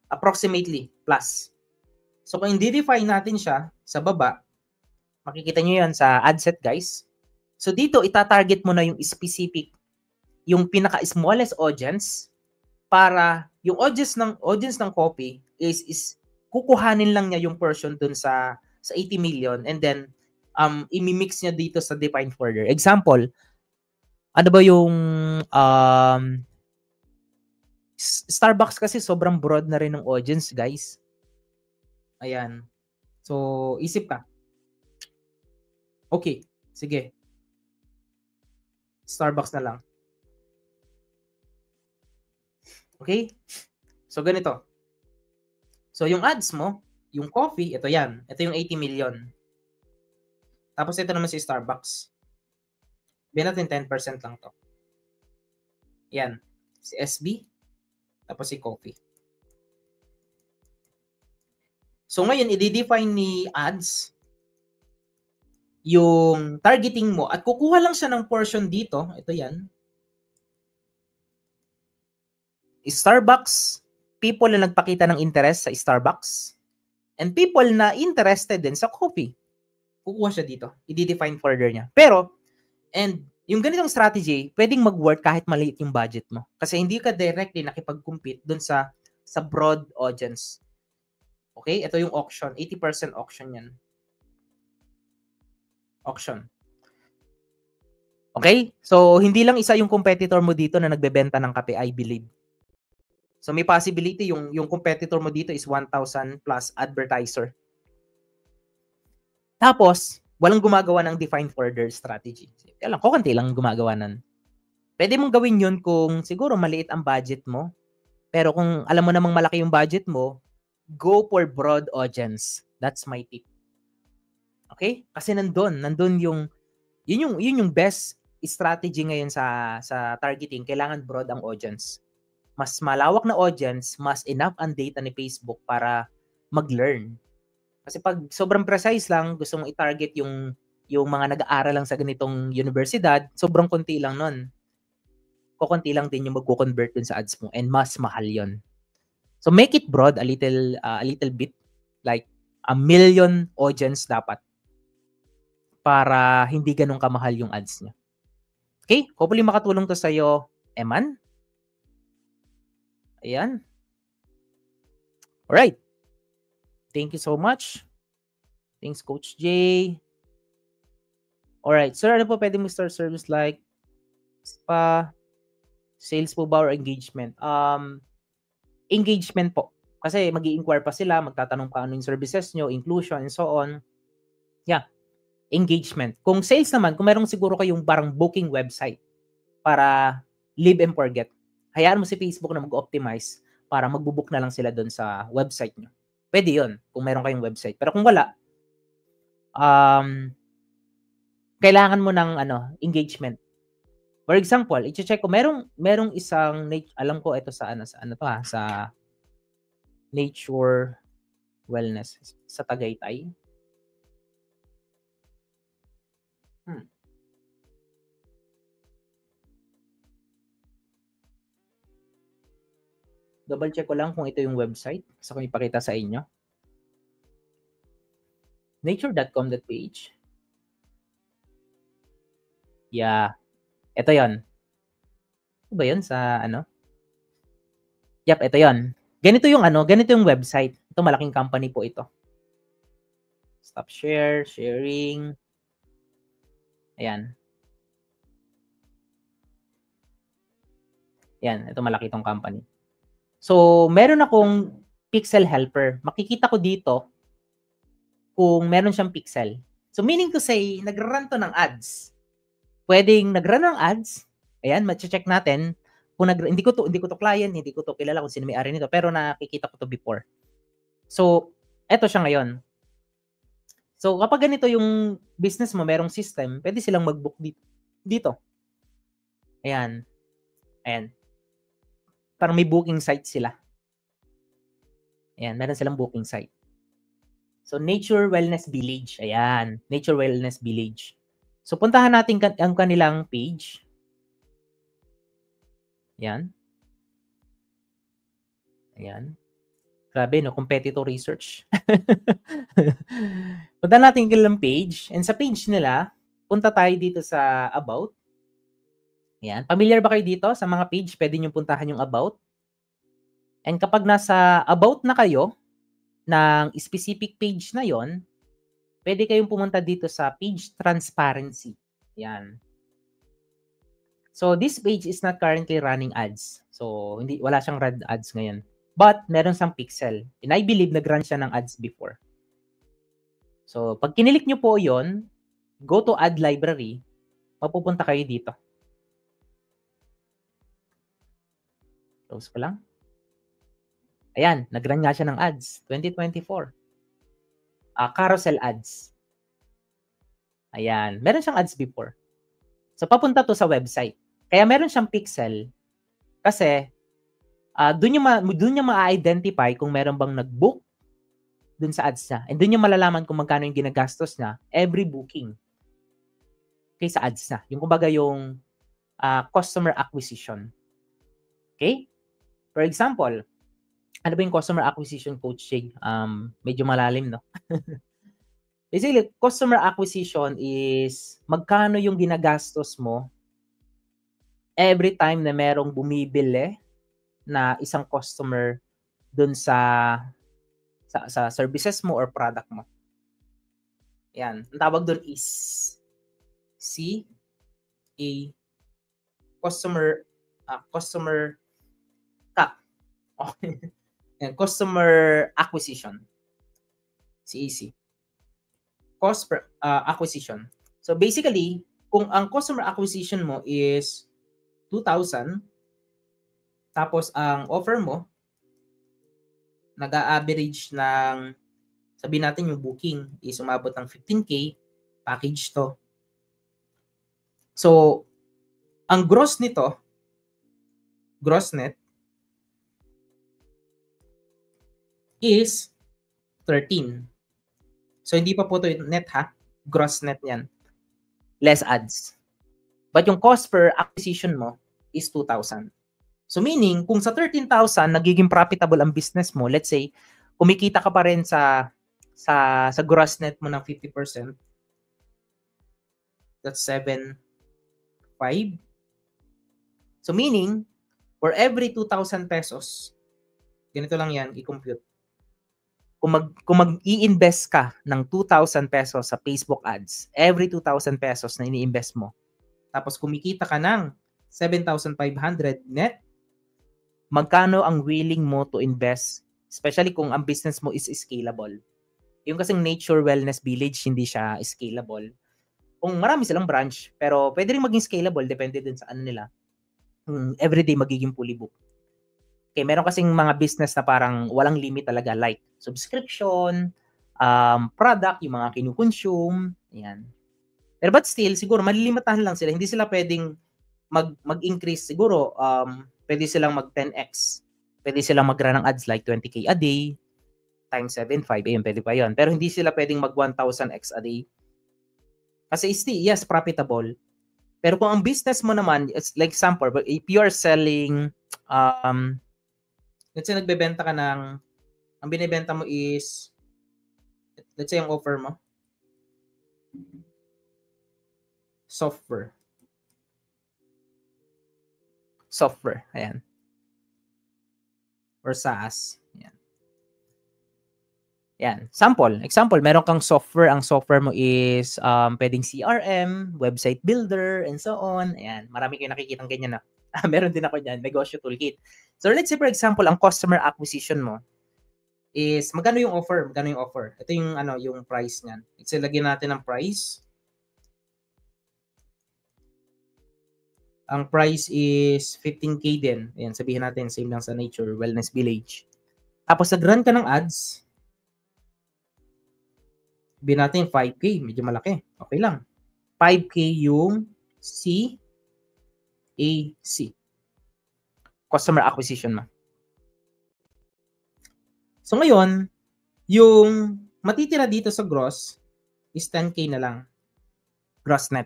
Approximately, plus. So, kung i-define natin siya sa baba, makikita nyo yan sa ad set, guys. So, dito, itatarget mo na yung specific, yung pinaka-smallest audience para yung audience ng coffee is kukuhanin lang niya yung person dun sa 80 million and then imimix niya dito sa define further. Example, ano ba yung Starbucks kasi sobrang broad na rin ng audience, guys. Ayan. So, isip ka. Okay, sige. Starbucks na lang. Okay? So, ganito. So, yung ads mo, yung coffee, ito yan. Ito yung 80 million. Tapos, ito naman si Starbucks. Biyan natin 10% lang to. Yan. Si SB. Tapos si coffee. So, ngayon, i-define ni ads yung targeting mo at kukuha lang siya ng portion dito. Ito yan. Starbucks, people na nagpakita ng interest sa Starbucks and people na interested din sa coffee. Kukuha siya dito. I-define further niya. Pero, and yung ganitong strategy, pwedeng mag-work kahit maliit yung budget mo. Kasi hindi ka directly nakipag-compete dun sa broad audience. Okay? Ito yung auction. 80% auction yan. Auction. Okay? So, hindi lang isa yung competitor mo dito na nagbebenta ng kape, I believe. So, may possibility yung competitor mo dito is 1,000 plus advertiser. Tapos, walang gumagawa ng define further strategy. Kaya lang, kukunti lang gumagawa nun. Pwede mong gawin yun kung siguro maliit ang budget mo. Pero kung alam mo namang malaki yung budget mo, go for broad audience. That's my tip. Okay? Kasi nandun yun yung best strategy ngayon sa targeting. Kailangan broad ang audience. mas malawak na audience, mas enough ang data ni Facebook para mag-learn. Kasi pag sobrang precise lang, gusto mong i-target yung mga nag-aaral lang sa ganitong universidad, sobrang konti lang nun. Kukunti lang din yung magko-convert dun sa ads mo and mas mahal yon. So make it broad a little bit, like 1 million audience dapat para hindi ganun kamahal yung ads niya. Okay? Hopefully makatulong to sa'yo, Eman. Ayan. Alright. Thank you so much. Thanks, Coach J. Alright. Sir, ano po pwede mo start service like spa, sales po ba or engagement? Engagement po. Kasi mag-i-inquire pa sila, magtatanong pa ano yung services nyo, inclusion, and so on. Yeah. Engagement. Kung sales naman, kung meron siguro kayong parang booking website para live and forget, hayaan mo si Facebook na mag-optimize para magbubook na lang sila doon sa website nyo. Pwede yun kung meron kayong website. Pero kung wala, kailangan mo ng engagement. For example, i-check ko merong isang alam ko ito sa sa Nature Wellness sa Tagaytay. Double check ko lang kung ito yung website. Gusto ko ipakita sa inyo. nature.com.ph. Yeah. Ito yon. Ano ba yun sa Yep, ito yon. Ganito yung website. Ito malaking company po ito. Stop sharing. Ayan. Ayan, ito malaki tong company. So, meron akong pixel helper. Makikita ko dito kung meron siyang pixel. So, meaning to say, nag-run to ng ads. Pwedeng nag-run ng ads. Ayan, ma-check natin. Kung hindi ko to client, hindi ko to kilala kung sino may-ari nito, pero nakikita ko to before. So, eto siya ngayon. So, kapag ganito yung business mo, merong system, pwede silang mag-book dito. Ayan. Ayan. Parang may booking site sila. Ayan, meron silang booking site. So, Nature Wellness Village. Ayan, Nature Wellness Village. So, puntahan natin ang kanilang page. Ayan. Ayan. Grabe, no? Competitor research. Puntahan natin ang kanilang page. And sa page nila, punta tayo dito sa About. Ayan. Familiar ba kayo dito sa mga page? Pwede nyo puntahan yung About. And kapag nasa About na kayo, ng specific page na yon, pwede kayong pumunta dito sa page transparency. Ayan. So, this page is not currently running ads. So, wala siyang run ads ngayon. But, meron siyang pixel. And I believe nag-run siya ng ads before. So, pag kinilik nyo po yon, go to ad library, mapupunta kayo dito. Close ko lang. Ayan, nag-run nga siya ng ads. 2024. Carousel ads. Ayan, meron siyang ads before. So, papunta to sa website. Kaya meron siyang pixel kasi doon niya ma-identify kung meron bang nag-book doon sa ads niya. And doon niya malalaman kung magkano yung ginagastos niya every booking. Okay, sa ads niya. Yung kumbaga yung customer acquisition. Okay? For example, ano ba yung customer acquisition, Coach Jay? Medyo malalim, no? Basically, customer acquisition is magkano yung ginagastos mo every time na merong bumibili na isang customer dun sa services mo or product mo. Yan. Ang tawag dun is customer CAC. Okay. And customer acquisition. CAC. Cost per acquisition. So basically, kung ang customer acquisition mo is 2,000, tapos ang offer mo, nag-a-average ng, sabihin natin yung booking is umabot ng 15K, package to. So, ang gross nito, gross net, is 13. So, hindi pa po ito net ha. Gross net yan. Less ads. But yung cost per acquisition mo is 2,000. So, meaning, kung sa 13,000, nagiging profitable ang business mo, let's say, kumikita ka pa rin sa gross net mo ng 50%, that's 7,500. So, meaning, for every 2,000 pesos, ganito lang yan, i-compute. Kung mag-i-invest ka ng 2,000 pesos sa Facebook ads, every 2,000 pesos na ini-invest mo, tapos kumikita ka ng 7,500 net, magkano ang willing mo to invest, especially kung ang business mo is scalable. Yung kasing Nature Wellness Village, hindi siya scalable. Kung marami silang branch, pero pwede rin maging scalable, depende din sa ano nila. Everyday magiging fully booked. Okay, meron kasing mga business na parang walang limit talaga, like subscription, product, yung mga kinukonsume, yan. Pero but still, siguro malilimitahan lang sila. Hindi sila pwedeng mag-increase. Siguro, pwede silang mag 10x. Pwede silang mag-run ng ads like 20K a day, times 7.5, ayun, pwede pa yun. Pero hindi sila pwedeng mag 1,000x a day. Kasi still, yes, profitable. Pero kung ang business mo naman, it's like example, but if you are selling, let's say nagbebenta ka ng, ang binibenta mo is, let's say ang offer mo, software, ayan. Or SaaS, ayan. Yan, example, meron kang software, ang software mo is pwedeng CRM, website builder, and so on. Ayan, marami kayong nakikitang ganyan na. Meron din ako dyan, negosyo toolkit. So let's say for example, ang customer acquisition mo is magkano yung offer? Ito yung yung price niyan. Let's say lagyan natin ang price. Ang price is 15K din. Ayan, sabihin natin same lang sa Nature Wellness Village. Tapos nag-run ka ng ads. Sabihin natin 5K, medyo malaki. Okay lang. 5K yung CAC. Customer acquisition mo. So ngayon, yung matitira dito sa gross is 10K na lang. Gross net.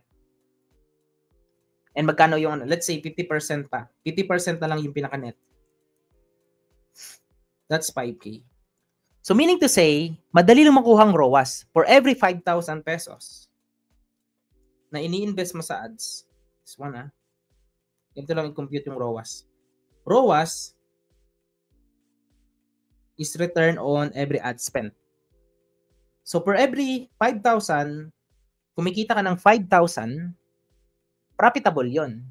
And magkano yung, let's say 50% pa. 50% na lang yung pinaka-net. That's 5K. So meaning to say, madali lang makuhang ROAS. For every 5,000 pesos na ini-invest mo sa ads, this one ganito lang i-compute yung ROAS. ROAS is return on every ad spent. So for every 5,000, kumikita ka ng 5,000, profitable yon.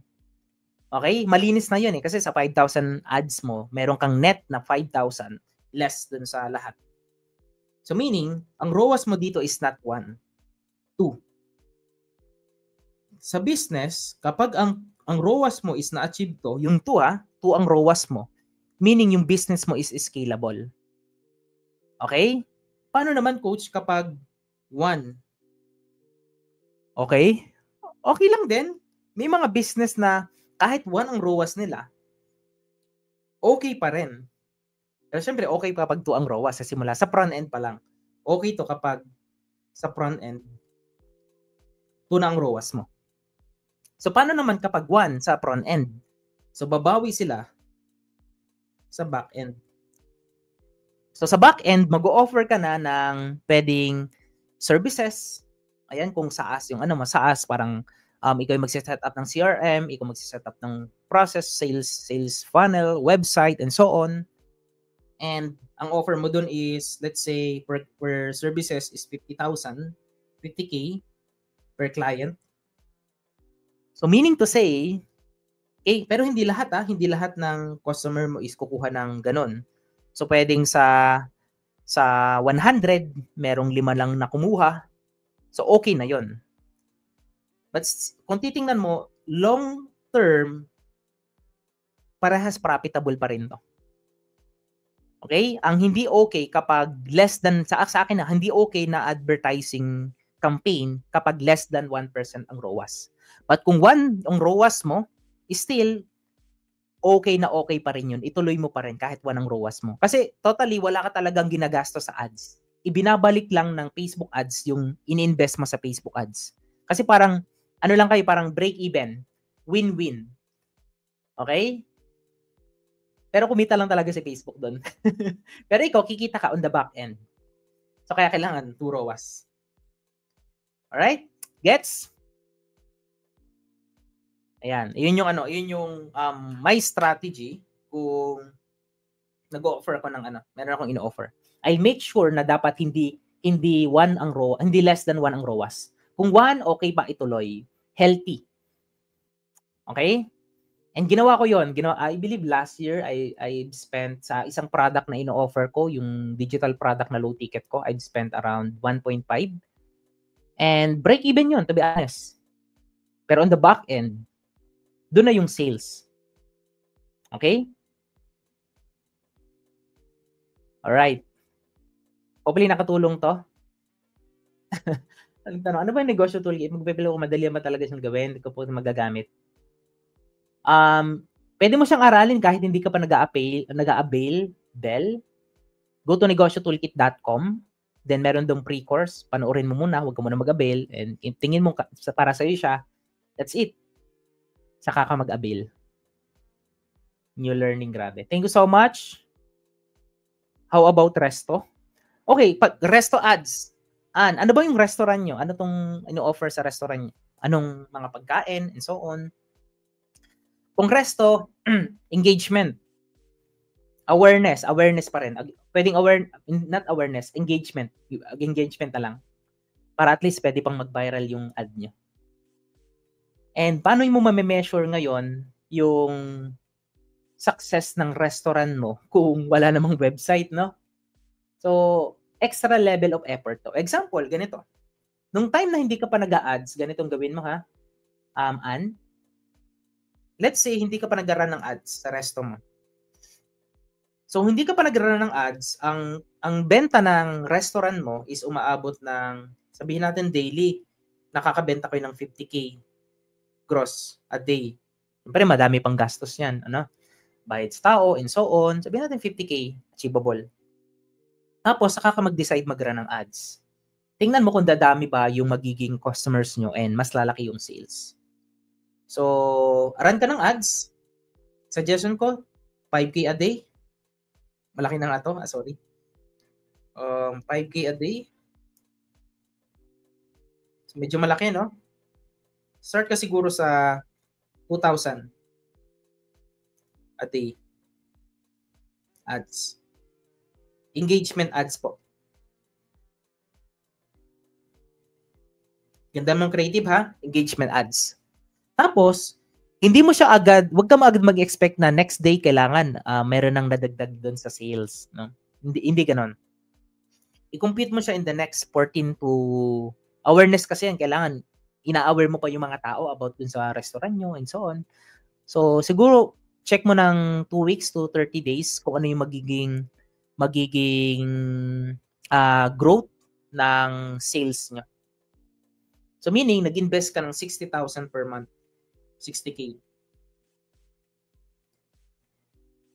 Okay? Malinis na yun kasi sa 5,000 ads mo, meron kang net na 5,000 less dun sa lahat. So meaning, ang ROAS mo dito is not 1, 2. Sa business, kapag ang ROAS mo is na-achieve to, yung 2 ang ROAS mo, meaning yung business mo is scalable. Okay? Paano naman, coach, kapag 1? Okay? Okay lang din. May mga business na kahit 1 ang ROAS nila, okay pa rin. Pero syempre, okay pa kapag 2 ang ROAS sa simula. Sa front end pa lang. Okay to kapag sa front end, 2 na ang ROAS mo. So, paano naman kapag 1 sa front end? So, babawi sila sa back end. So, sa back end, mag-o-offer ka na ng pwedeng services. Ayan, kung SaaS yung SaaS, parang ikaw yung magsiset up ng CRM, ikaw magsiset up ng process, sales funnel, website, and so on. And ang offer mo dun is, let's say, per services is 50,000, 50K per client. So, meaning to say, okay, pero hindi lahat hindi lahat ng customer mo is kukuha ng ganun. So, pwedeng sa 100, merong 5 lang na kumuha. So, okay na yon. But kung titingnan mo, long term, parehas profitable pa rin to. Okay? Ang hindi okay kapag less than, sa akin hindi okay na advertising campaign kapag less than 1% ang ROAS. But kung 1 ang ROAS mo, is still okay na okay pa rin yun. Ituloy mo pa rin kahit walang ROAS mo. Kasi totally wala ka talagang ginagastos sa ads. Ibinabalik lang ng Facebook ads yung ininvest mo sa Facebook ads. Kasi parang, ano lang kayo, parang break even. Win-win. Okay? Pero kumita lang talaga si Facebook doon. Pero ikaw, kikita ka on the back end. So kaya kailangan 2 ROAS. Alright? Gets? Ayan, yun yung my strategy kung nag-o-offer ako ng meron akong ino-offer. I'll make sure na dapat hindi 1 ang ROAS, hindi less than 1 ang ROAS. Kung 1, okay pa ituloy. Healthy. Okay? And ginawa ko yon. I believe last year, I spent sa isang product na ino-offer ko, yung digital product na low ticket ko, I'd spent around 1.5. And break even yun, to be honest. Pero on the back end, doon na yung sales. Okay? Alright. Hopefully nakatulong to. Anong tanong? Ano ba yung negosyo toolkit? Magpipilo ko, madali ba talaga siyang gawin? Hindi ko po magagamit. Pwede mo siyang aralin kahit hindi ka pa nag-a-avail Bell. Go to negosyotoolkit.com. Then meron dong pre-course. Panoorin mo muna, huwag ka muna mag-avail. And tingin mo para sa'yo siya, that's it. Saka ka mag-avail. New learning, grabe. Thank you so much. How about Resto? Okay, pag Resto ads. Ano ba yung restaurant nyo? Ano tong ino-offer sa restaurant nyo? Anong mga pagkain and so on? Kung Resto, engagement. Awareness pa rin. Pwedeng not awareness, engagement. Engagement na lang. Para at least pwede pang mag-viral yung ad nyo. And paano mo ma-measure ngayon yung success ng restaurant mo kung wala namang website, no? So, extra level of effort to. Example, ganito. Nung time na hindi ka pa nag-a-ads, ganitong gawin mo ha. Let's say hindi ka pa nag-run ng ads sa resto mo. So, hindi ka pa nag-run ng ads, ang benta ng restaurant mo is umaabot ng, sabihin natin daily, nakakabenta kayo ng 50K gross a day. Siyempre, madami pang gastos yan. Bayad sa tao and so on. Sabihin natin 50K, achievable. Tapos, saka ka mag-decide mag-run ng ads. Tingnan mo kung dadami ba yung magiging customers nyo and mas lalaki yung sales. So, run ka ng ads. Suggestion ko, 5K a day. Malaki na nga to. Sorry. 5K a day. So, medyo malaki, no? Start ka siguro sa 2,000 a day. Ads. Engagement ads po. Ganda mong creative ha? Engagement ads. Tapos, hindi mo siya agad, wag ka agad mag-expect na next day kailangan meron nang nadagdag doon sa sales. No? Hindi ganon. I-compute mo siya in the next 14 to, awareness kasi yan, kailangan ina-aware mo pa yung mga tao about dun sa restaurant nyo and so on. So, siguro, check mo ng 2 weeks to 30 days kung ano yung magiging growth ng sales nyo. So, meaning, nag-invest ka ng 60,000 per month. 60K.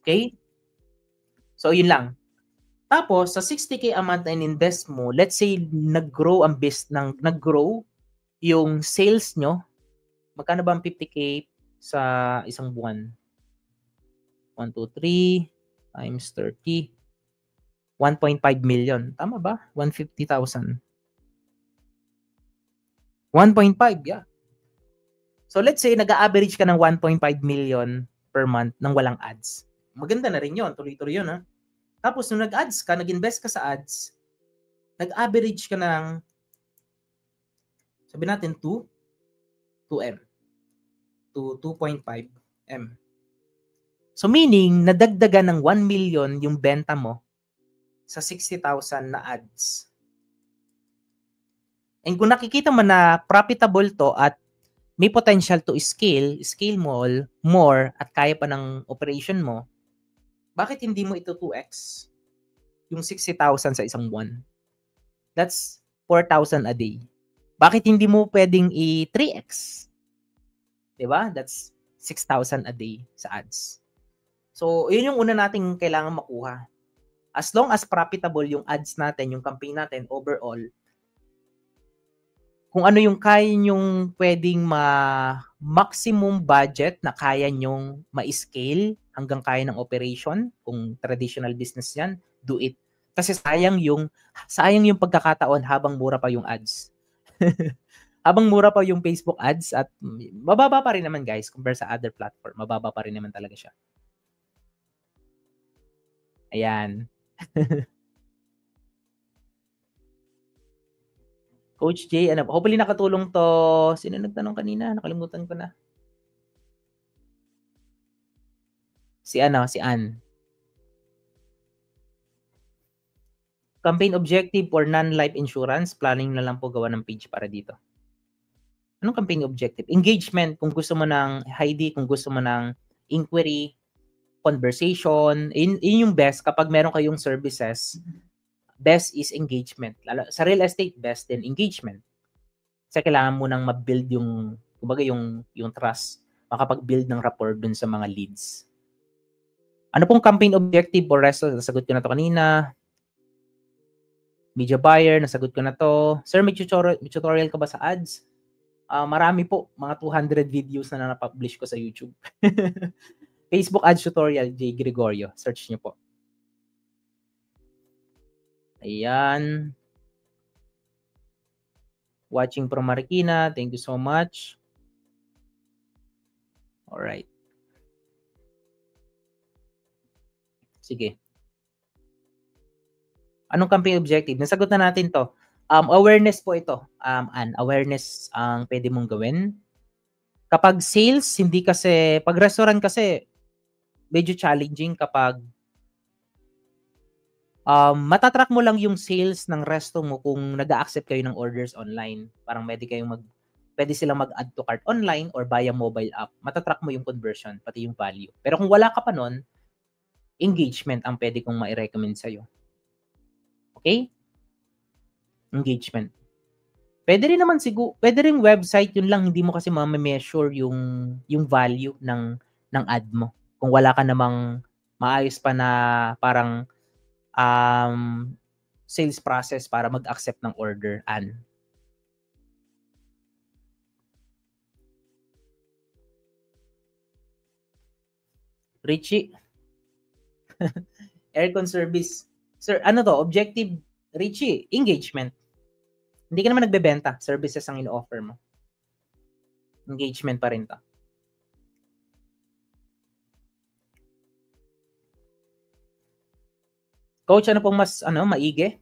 Okay? So, yun lang. Tapos, sa 60K a month na in-invest mo, let's say, nag-grow yung sales nyo. Magkano ba ang 50K sa isang buwan? 1, 2, 3 times 30. 1.5 million. Tama ba? 150,000. 1.5, yeah. So, let's say, nag-a-average ka ng 1.5 million per month nang walang ads. Maganda na rin yun. Tuloy-tuloy yun, ha? Tapos, nung nag-ads ka, nag-invest ka sa ads, nag-average ka ng, sabi natin, 2M. To 2.5M. So, meaning, nadagdagan ng 1 million yung benta mo sa 60,000 na ads. And kung nakikita mo na profitable to at may potential to scale mo more at kaya pa ng operation mo, bakit hindi mo ito 2x? Yung 60,000 sa isang buwan. That's 4,000 a day. Bakit hindi mo pwedeng i-3x? Diba? That's 6,000 a day sa ads. So, yun yung una nating kailangan makuha. As long as profitable yung ads natin, yung campaign natin overall, kung ano yung kaya nyong pwedeng maximum budget na kaya nyong ma-scale hanggang kaya ng operation, kung traditional business yan, do it. Kasi sayang yung pagkakataon habang mura pa yung ads. Habang mura pa yung Facebook ads at mababa pa rin naman guys compare sa other platform. Mababa pa rin naman talaga siya. Ayan. Coach J, ano, hopefully nakatulong to. Sino nagtanong kanina? Nakalimutan ko na. Si Ann. Campaign objective for non-life insurance, planning na lang po gawa ng page para dito. Anong campaign objective? Engagement, kung gusto mo ng Heidi, kung gusto mo ng inquiry, conversation, in yung best kapag meron kayong services, best is engagement. Sa real estate, best din engagement. Kasi kailangan mo nang ma-build yung, kumbaga yung trust, makapag-build ng rapport dun sa mga leads. Ano pong campaign objective or resto? Nasagot ko na to kanina. Media buyer, nasagot ko na to. Sir, may tutorial ka ba sa ads? Marami po, mga 200 videos na na-publish ko sa YouTube. Facebook ads tutorial, J. Gregorio. Search nyo po. Ayan. Watching from Marikina. Thank you so much. Alright. Sige. Anong campaign objective? Nasagot na natin to. Awareness po ito. Awareness ang pwede mong gawin. Kapag sales, hindi kasi, pag restaurant kasi, medyo challenging kapag matatrack mo lang yung sales ng resto mo kung nag-a-accept kayo ng orders online. Parang pwede silang mag-add to cart online or via mobile app. Matatrack mo yung conversion, pati yung value. Pero kung wala ka pa nun, engagement ang pwede kong ma-recommend sa'yo. Okay? Engagement. Pwede rin naman pwede rin website, yun lang hindi mo kasi ma-measure yung value ng ad mo. Kung wala ka namang maayos pa na parang sales process para mag-accept ng order. Richie, aircon service. Sir, ano to? Objective, Richie, engagement. Hindi ka naman nagbebenta. Services ang ino-offer mo. Engagement pa rin to. Coach, ano pong mas maigi?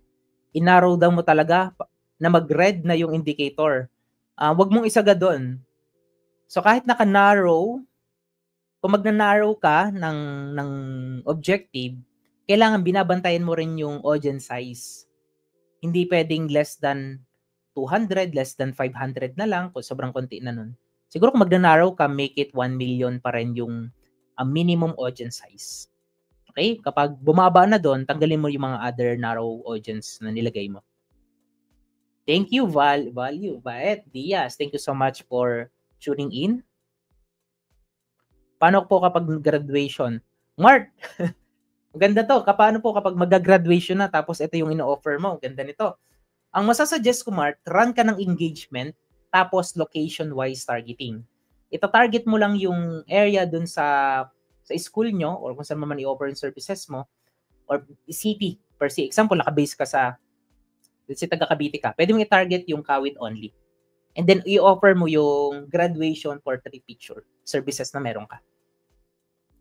I-narrow down mo talaga na mag-red na yung indicator. Wag mong isaga doon. So kahit naka-narrow, kung magna-narrow ka ng objective, kailangan binabantayan mo rin yung audience size. Hindi pwedeng less than 200, less than 500 na lang, kung sobrang konti na nun. Siguro kung magna-narrow ka, make it 1 million pa rin yung minimum audience size. Okay? Kapag bumaba na doon, tanggalin mo yung mga other narrow audience na nilagay mo. Thank you, Value. Baet, Diaz, thank you so much for tuning in. Paano po kapag graduation? Mart, maganda to. Paano po kapag mag-graduation na tapos ito yung ino-offer mo? Ganda nito. Ang masasuggest ko, Mart, run ka ng engagement tapos location-wise targeting. Ita-target mo lang yung area dun sa school nyo or kung saan man i-offer yung services mo or city per se. Example, nakabase ka sa, let's say, taga Cavite ka. Pwede mong i-target yung Kawit only. And then, i-offer mo yung graduation portrait picture services na meron ka.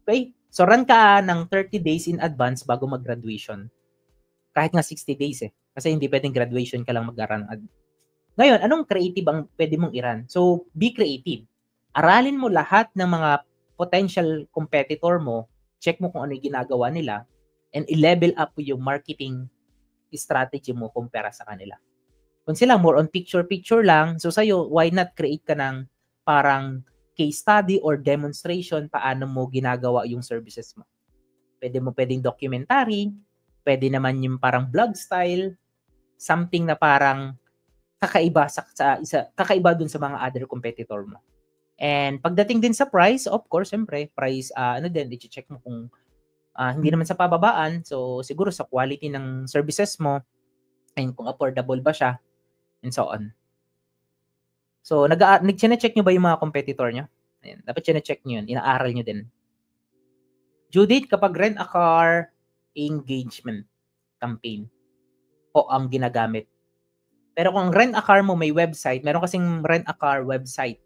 Okay? So, run ka ng 30 days in advance bago mag-graduation. Kahit nga 60 days eh. Kasi hindi pwedeng graduation ka lang mag-run ad. Ngayon, anong creative ang pwede mong i-run? So, be creative. Aralin mo lahat ng mga potential competitor mo, check mo kung ano yung ginagawa nila, and i-level up yung marketing strategy mo kumpara sa kanila. Kung sila more on picture-picture lang, so sa'yo, why not create ka ng parang case study or demonstration paano mo ginagawa yung services mo. Pwedeng documentary, pwede naman yung parang vlog style, something na parang kakaiba kakaiba dun sa mga other competitor mo. And pagdating din sa price, of course, siyempre, price, i-check mo kung Hindi naman sa pababaan. So, siguro sa quality ng services mo and kung affordable ba siya and so on. So, nag-check nyo ba yung mga competitor nyo? Ayan, dapat chine-check nyo yun. Inaaral nyo din. Judith, kapag rent a car engagement campaign o ang ginagamit. Pero kung rent a car mo may website, meron kasing rent a car website.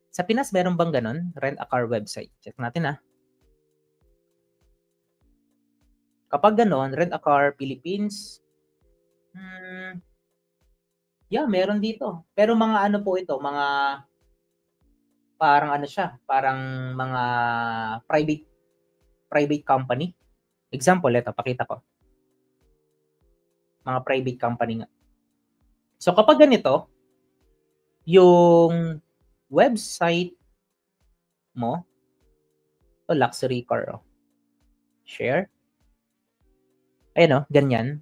Sa Pinas, meron bang ganun? Rent a car website. Check natin Kapag ganon, rent a car Philippines, yeah, meron dito. Pero mga ano po ito, mga parang ano siya, parang mga private company. Example, ito, pakita ko. Mga private company nga. So kapag ganito, yung website mo, luxury car, share. Ayan ganyan.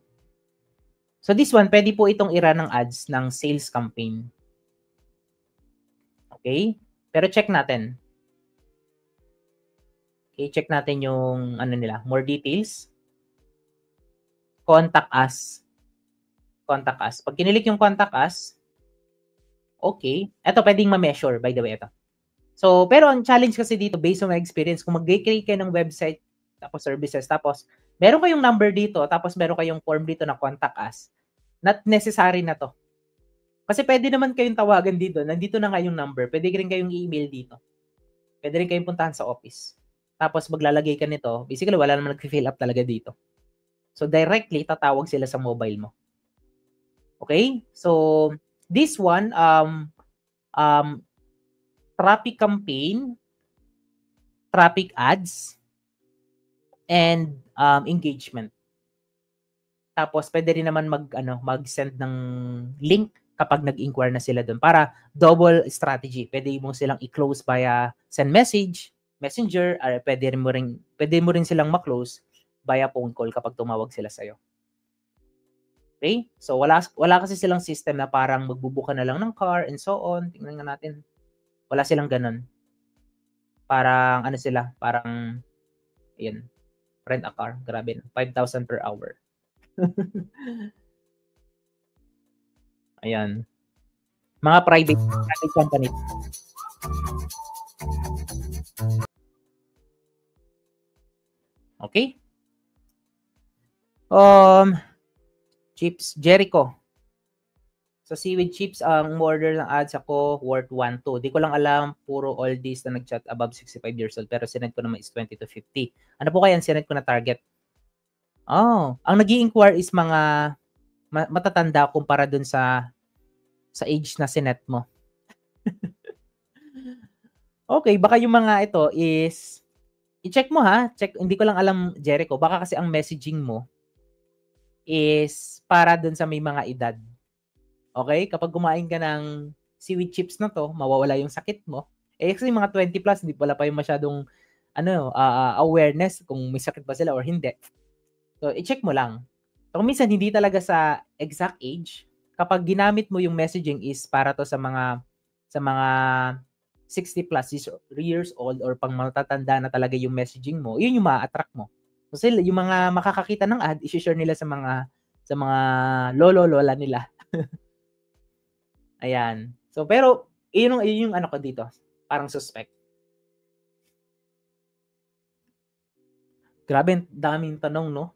So this one, pwede po itong i-run ng ads ng sales campaign. Okay? Pero check natin. Okay, check natin yung ano nila, more details. Contact us. Contact us. Pag kinilik yung contact us, okay. Ito pwedeng ma-measure, by the way, ito. So, pero ang challenge kasi dito, based on my experience, kung mag-create kayo ng website, tapos services, tapos meron kayong number dito, tapos meron kayong form dito na contact us, not necessary na to. Kasi pwede naman kayong tawagan dito, nandito na nga yung number, pwede rin kayong i-email dito. Pwede rin kayong puntahan sa office. Tapos maglalagay ka nito, basically wala naman nag-fill up talaga dito. So directly, tatawag sila sa mobile mo. Okay? So, this one, traffic campaign, traffic ads, and engagement. Tapos pwede rin naman mag-send ng link kapag nag-inquire na sila doon para double strategy. Pwede mo silang i-close via send message, messenger, or pwede mo rin silang ma-close via phone call kapag tumawag sila sa iyo. Okay? So wala kasi silang system na parang magbubuka na lang ng car and so on. Tingnan nga natin. Wala silang ganun. Parang ano sila, parang ayan, rent a car. Grabe, 5,000 per hour. Ayan. Mga private company. Okay? Chips, Jericho. Sa Seaweed Chips, ang order ng ads ako worth 1.2. Di ko lang alam, puro all these na nag-chat above 65 years old. Pero sinend ko naman is 20 to 50. Ano po kaya ang sinend ko na target? Ang nag-i-inquire is mga matatanda kumpara dun sa age na sinet mo. Okay, baka yung mga ito is i-check mo check, hindi ko lang alam Jericho, baka kasi ang messaging mo is para dun sa may mga edad. Okay? Kapag kumain ka ng seaweed chips na to, mawawala yung sakit mo. Kasi mga 20 plus, hindi pala pa yung masyadong awareness kung may sakit ba sila or hindi. So, i-check mo lang. So, minsan hindi talaga sa exact age. Kapag ginamit mo yung messaging is para to sa mga 60 plus years old or pang matatanda na talaga yung messaging mo, yun yung ma-attract mo. Kasi yung mga makakakita ng ad, i-share nila sa mga lolo-lola nila. Ayan. So, pero, yun yung ano ko dito. Parang suspect. Grabe, daming tanong, no?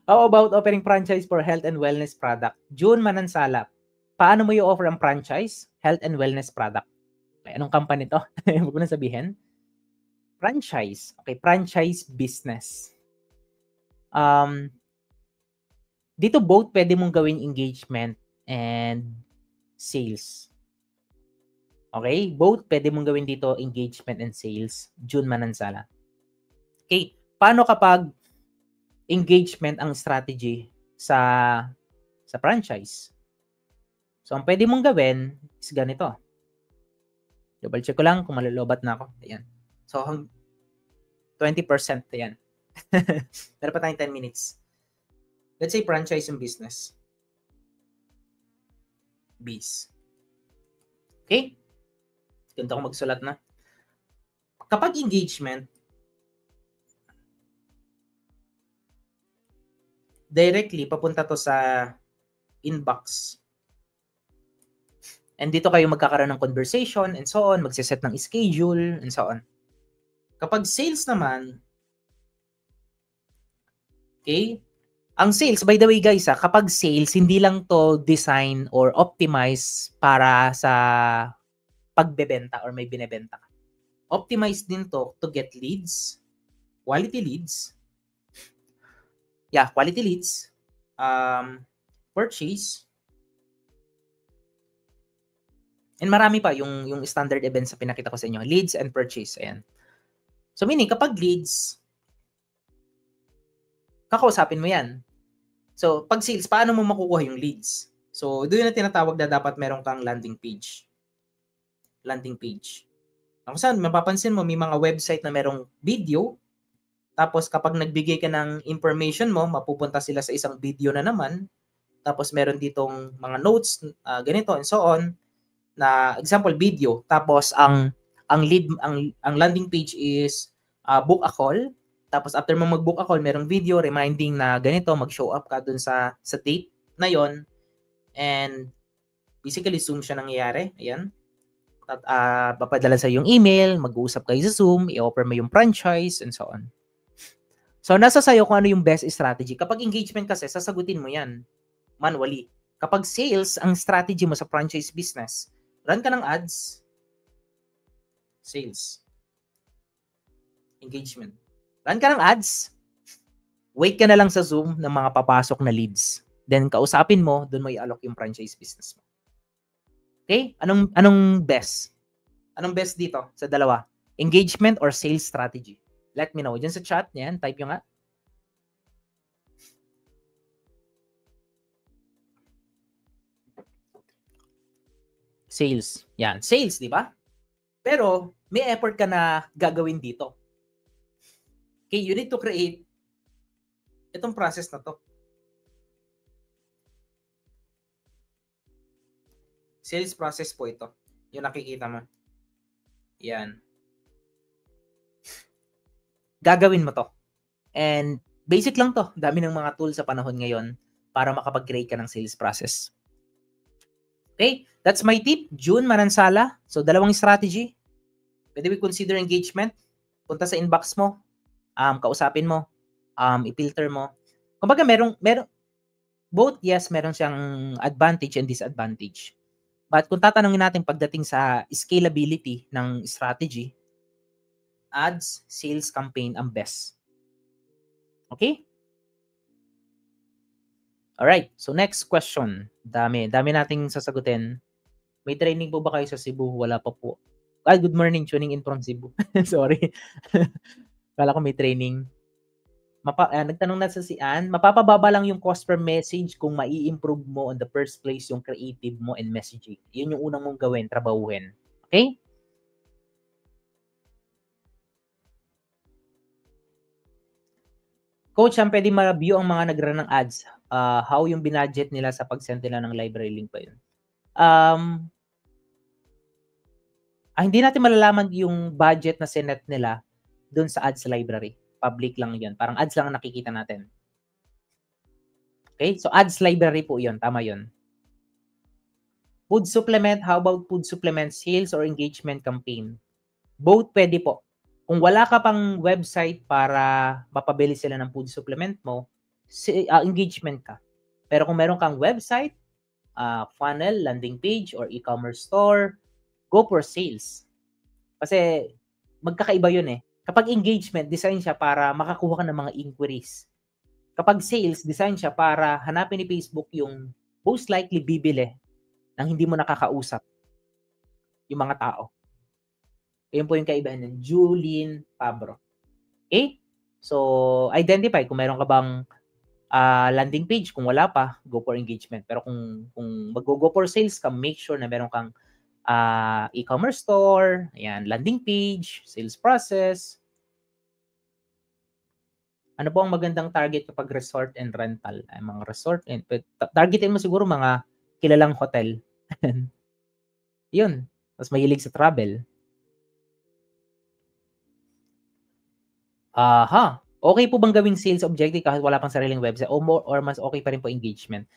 How about offering franchise for health and wellness product? June Manansala, paano mo i-offer ang franchise, health and wellness product? Okay, anong company to? Huwag ko na sabihin. Franchise. Okay, franchise business. Dito both pwede mong gawing engagement and sales. Okay? Both pwede mong gawin dito engagement and sales. June Manansala. Okay. Paano kapag engagement ang strategy sa franchise? So, ang pwede mong gawin is ganito. Double check ko lang kung malulubat na ako. Ayan. So, 20%. Ayan. Meron pa tayong 10 minutes. Let's say franchise yung business. Biz. Okay? Ganito ako magsulat na. Kapag engagement, directly papunta to sa inbox. And dito kayo magkakaroon ng conversation and so on, magsiset ng schedule and so on. Kapag sales naman, okay, ang sales, by the way guys, kapag sales, hindi lang to design or optimize para sa pagbebenta or may binebenta. Optimize din to get leads, quality leads, quality leads, purchase, and marami pa yung standard events na pinakita ko sa inyo. Leads and purchase. Ayan. So meaning, kapag leads, kakausapin mo yan. So pag sales, paano mo makukuha yung leads? So doon na tinatawag na dapat meron kang landing page. Landing page. Kung saan, mapapansin mo, may mga website na merong video. Tapos kapag nagbigay ka ng information mo, mapupunta sila sa isang video na naman. Tapos meron ditong mga notes, ganito and so on. Na example video, tapos ang landing page is book a call, tapos after mo mag-book a call merong video reminding na ganito, mag-show up ka dun sa date na yon, and basically Zoom siya nangyayari. Ayan, at papadala sa yung email, mag-uusap kayo sa Zoom, i-offer mo yung franchise and so on. So nasa sayo kung ano yung best strategy. Kapag engagement kasi, sasagutin mo yan manually. Kapag sales, ang strategy mo sa franchise business, run ka ng ads, sales, engagement. Run ka ng ads, wait ka na lang sa Zoom ng mga papasok na leads. Then kausapin mo, doon mo i-alok yung franchise business mo. Okay? Anong best? Anong best dito sa dalawa? Engagement or sales strategy? Let me know. Diyan sa chat, yan, type nyo nga. Sales. Yan, sales, di ba? Pero may effort ka na gagawin dito. Okay, you need to create itong process na to. Sales process po ito. Yung nakikita mo. Yan. Gagawin mo to. And basic lang to. Dami ng mga tools sa panahon ngayon para makapag-create ka ng sales process. Okay, that's my tip. June Manansala. So, dalawang strategy. Pwede we consider engagement. Punta sa inbox mo. Kausapin mo. I-filter mo. Kumbaga, merong both, yes, meron siyang advantage and disadvantage. But kung tatanungin natin pagdating sa scalability ng strategy, ads, sales campaign ang best. Okay? Alright, so next question. Dami nating sasagutin. May training po ba kayo sa Cebu? Wala pa po. Good morning, tuning in from Cebu. Sorry. Kala ko may training. Nagtanong na sa si Ann, mapapababa lang yung cost per message kung mai-improve mo on the first place yung creative mo and messaging. Yun yung unang mong gawin, trabahuhin. Okay? Coach, ang pwede ma-review ang mga nag-run ng ads. How yung binudget nila sa pag-send nila ng library link pa yun. Hindi natin malalaman yung budget na sinet nila dun sa ads library. Public lang yun. Parang ads lang ang nakikita natin. Okay? So ads library po yun. Tama yun. Food supplement. How about food supplement sales or engagement campaign? Both pwede po. Kung wala ka pang website para mapabili sila ng food supplement mo, engagement ka. Pero kung meron kang website, funnel, landing page, or e-commerce store, go for sales. Kasi magkakaiba yun eh. Kapag engagement, design siya para makakuha ka ng mga inquiries. Kapag sales, design siya para hanapin ni Facebook yung most likely bibili nang hindi mo nakakausap yung mga tao. Yun po yung kaibahan ng Julene Pabro. Okay? So, identify kung meron ka bang landing page. Kung wala pa, go for engagement. Pero kung mag-go for sales ka, make sure na meron kang e-commerce store, ayan, landing page, sales process. Ano po ang magandang target kapag resort and rental? Ay, mga resort and targetin mo siguro mga kilalang hotel. Yun. Mas mahilig sa travel. Okay po bang gawing sales objective kahit wala pang sariling website or mas okay pa rin po engagement?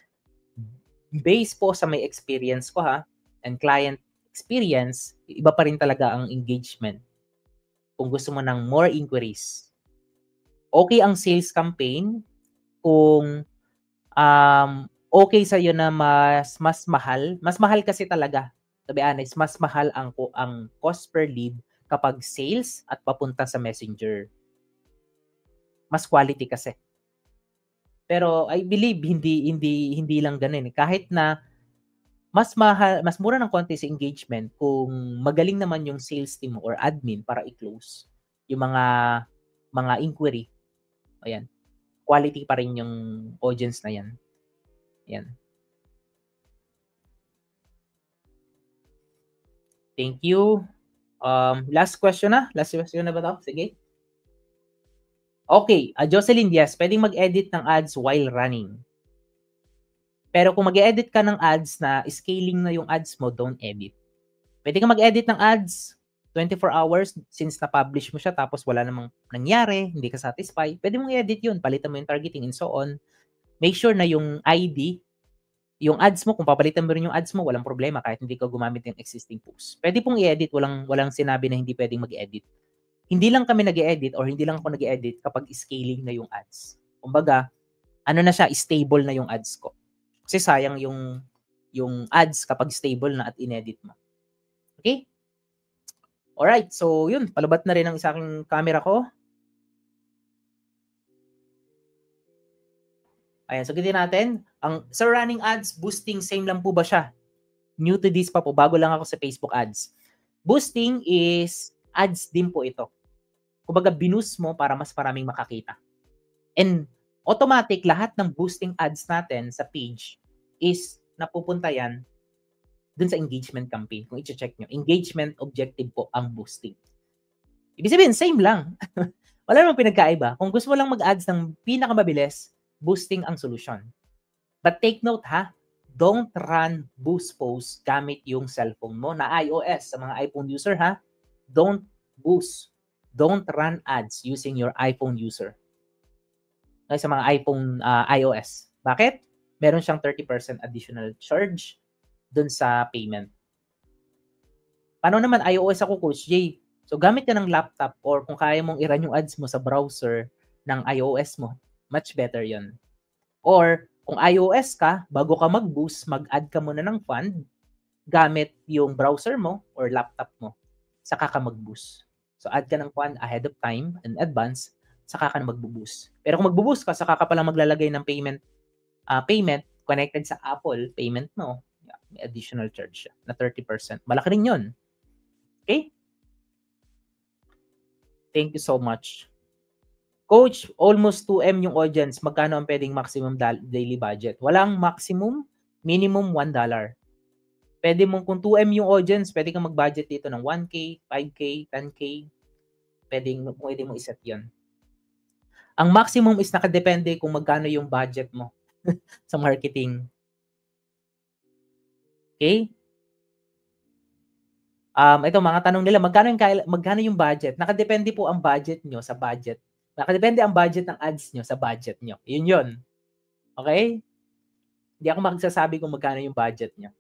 Based po sa may experience ko and client experience, iba pa rin talaga ang engagement. Kung gusto mo ng more inquiries. Okay ang sales campaign kung okay sa'yo na mas mahal. Mas mahal kasi talaga, to be honest, mas mahal ang cost per lead kapag sales at papunta sa Messenger. Mas quality kasi. Pero I believe hindi lang ganoon, kahit na mas mura ng konti sa engagement kung magaling naman yung sales team mo or admin para i-close yung mga inquiry. Ayan, quality pa rin yung audience na 'yan. Ayan. Thank you. Last question na ba 'to? Sige. Okay, Jocelyn, yes, puwedeng mag-edit ng ads while running. Pero kung mag-e-edit ka ng ads na scaling na yung ads mo, don't edit. Puwede kang mag-edit ng ads 24 hours since na-publish mo siya tapos wala namang nangyari, hindi ka satisfied, puwede mong i-edit 'yun, palitan mo yung targeting and so on. Make sure na yung ID, yung ads mo, kung papalitan mo rin yung ads mo, walang problema kahit hindi ka gumamit ng existing post. Puwede pong i-edit, walang sinabi na hindi puwedeng mag-edit. Hindi lang kami nag-e-edit or hindi lang ako nag-e-edit kapag scaling na yung ads. Kumbaga, ano na siya, stable na yung ads ko. Kasi sayang yung ads kapag stable na at inedit mo. Okay? Alright, so yun, palubat na rin ang isa aking camera ko. Ayan, sagutin natin. Sa running ads, boosting, same lang po ba siya? New to this pa po, bago lang ako sa Facebook ads. Boosting is ads din po ito. Kumbaga, binoost mo para mas maraming makakita. And automatic, lahat ng boosting ads natin sa page is napupunta yan dun sa engagement campaign. Kung i-check nyo, engagement objective po ang boosting. Ibig sabihin, same lang. Wala namang pinagkaiba. Kung gusto mo lang mag-ads ng pinakamabilis, boosting ang solusyon. But take note don't run boost posts gamit yung cellphone mo na iOS. Sa mga iPhone user don't boost. Don't run ads using your iPhone user. Sa mga iPhone iOS. Bakit? Meron siyang 30% additional charge dun sa payment. Paano naman iOS ako, Coach J? So, gamit ka ng laptop or kung kaya mong i-run yung ads mo sa browser ng iOS mo, much better yon. Or, kung iOS ka, bago ka mag-boost, mag-add ka muna ng fund gamit yung browser mo or laptop mo, saka ka mag-boost. So, add ka ng fund ahead of time in advance, saka ka na mag-boost. Pero kung mag-boost ka, saka ka pala maglalagay ng payment connected sa Apple payment mo, may additional charge siya na 30%. Malaki rin yun. Okay? Thank you so much. Coach, almost 2M yung audience. Magkano ang pwedeng maximum daily budget? Walang maximum, minimum $1. Pwede mong, kung 2M yung audience, pwede kang mag-budget dito ng 1K, 5K, 10K. Pwede mong iset yun. Ang maximum is nakadepende kung magkano yung budget mo sa marketing. Okay? Ito mga tanong nila, magkano yung budget? Nakadepende po ang budget nyo sa budget. Nakadepende ang budget ng ads nyo sa budget nyo. Yun. Okay? Hindi ako magsasabi kung magkano yung budget nyo.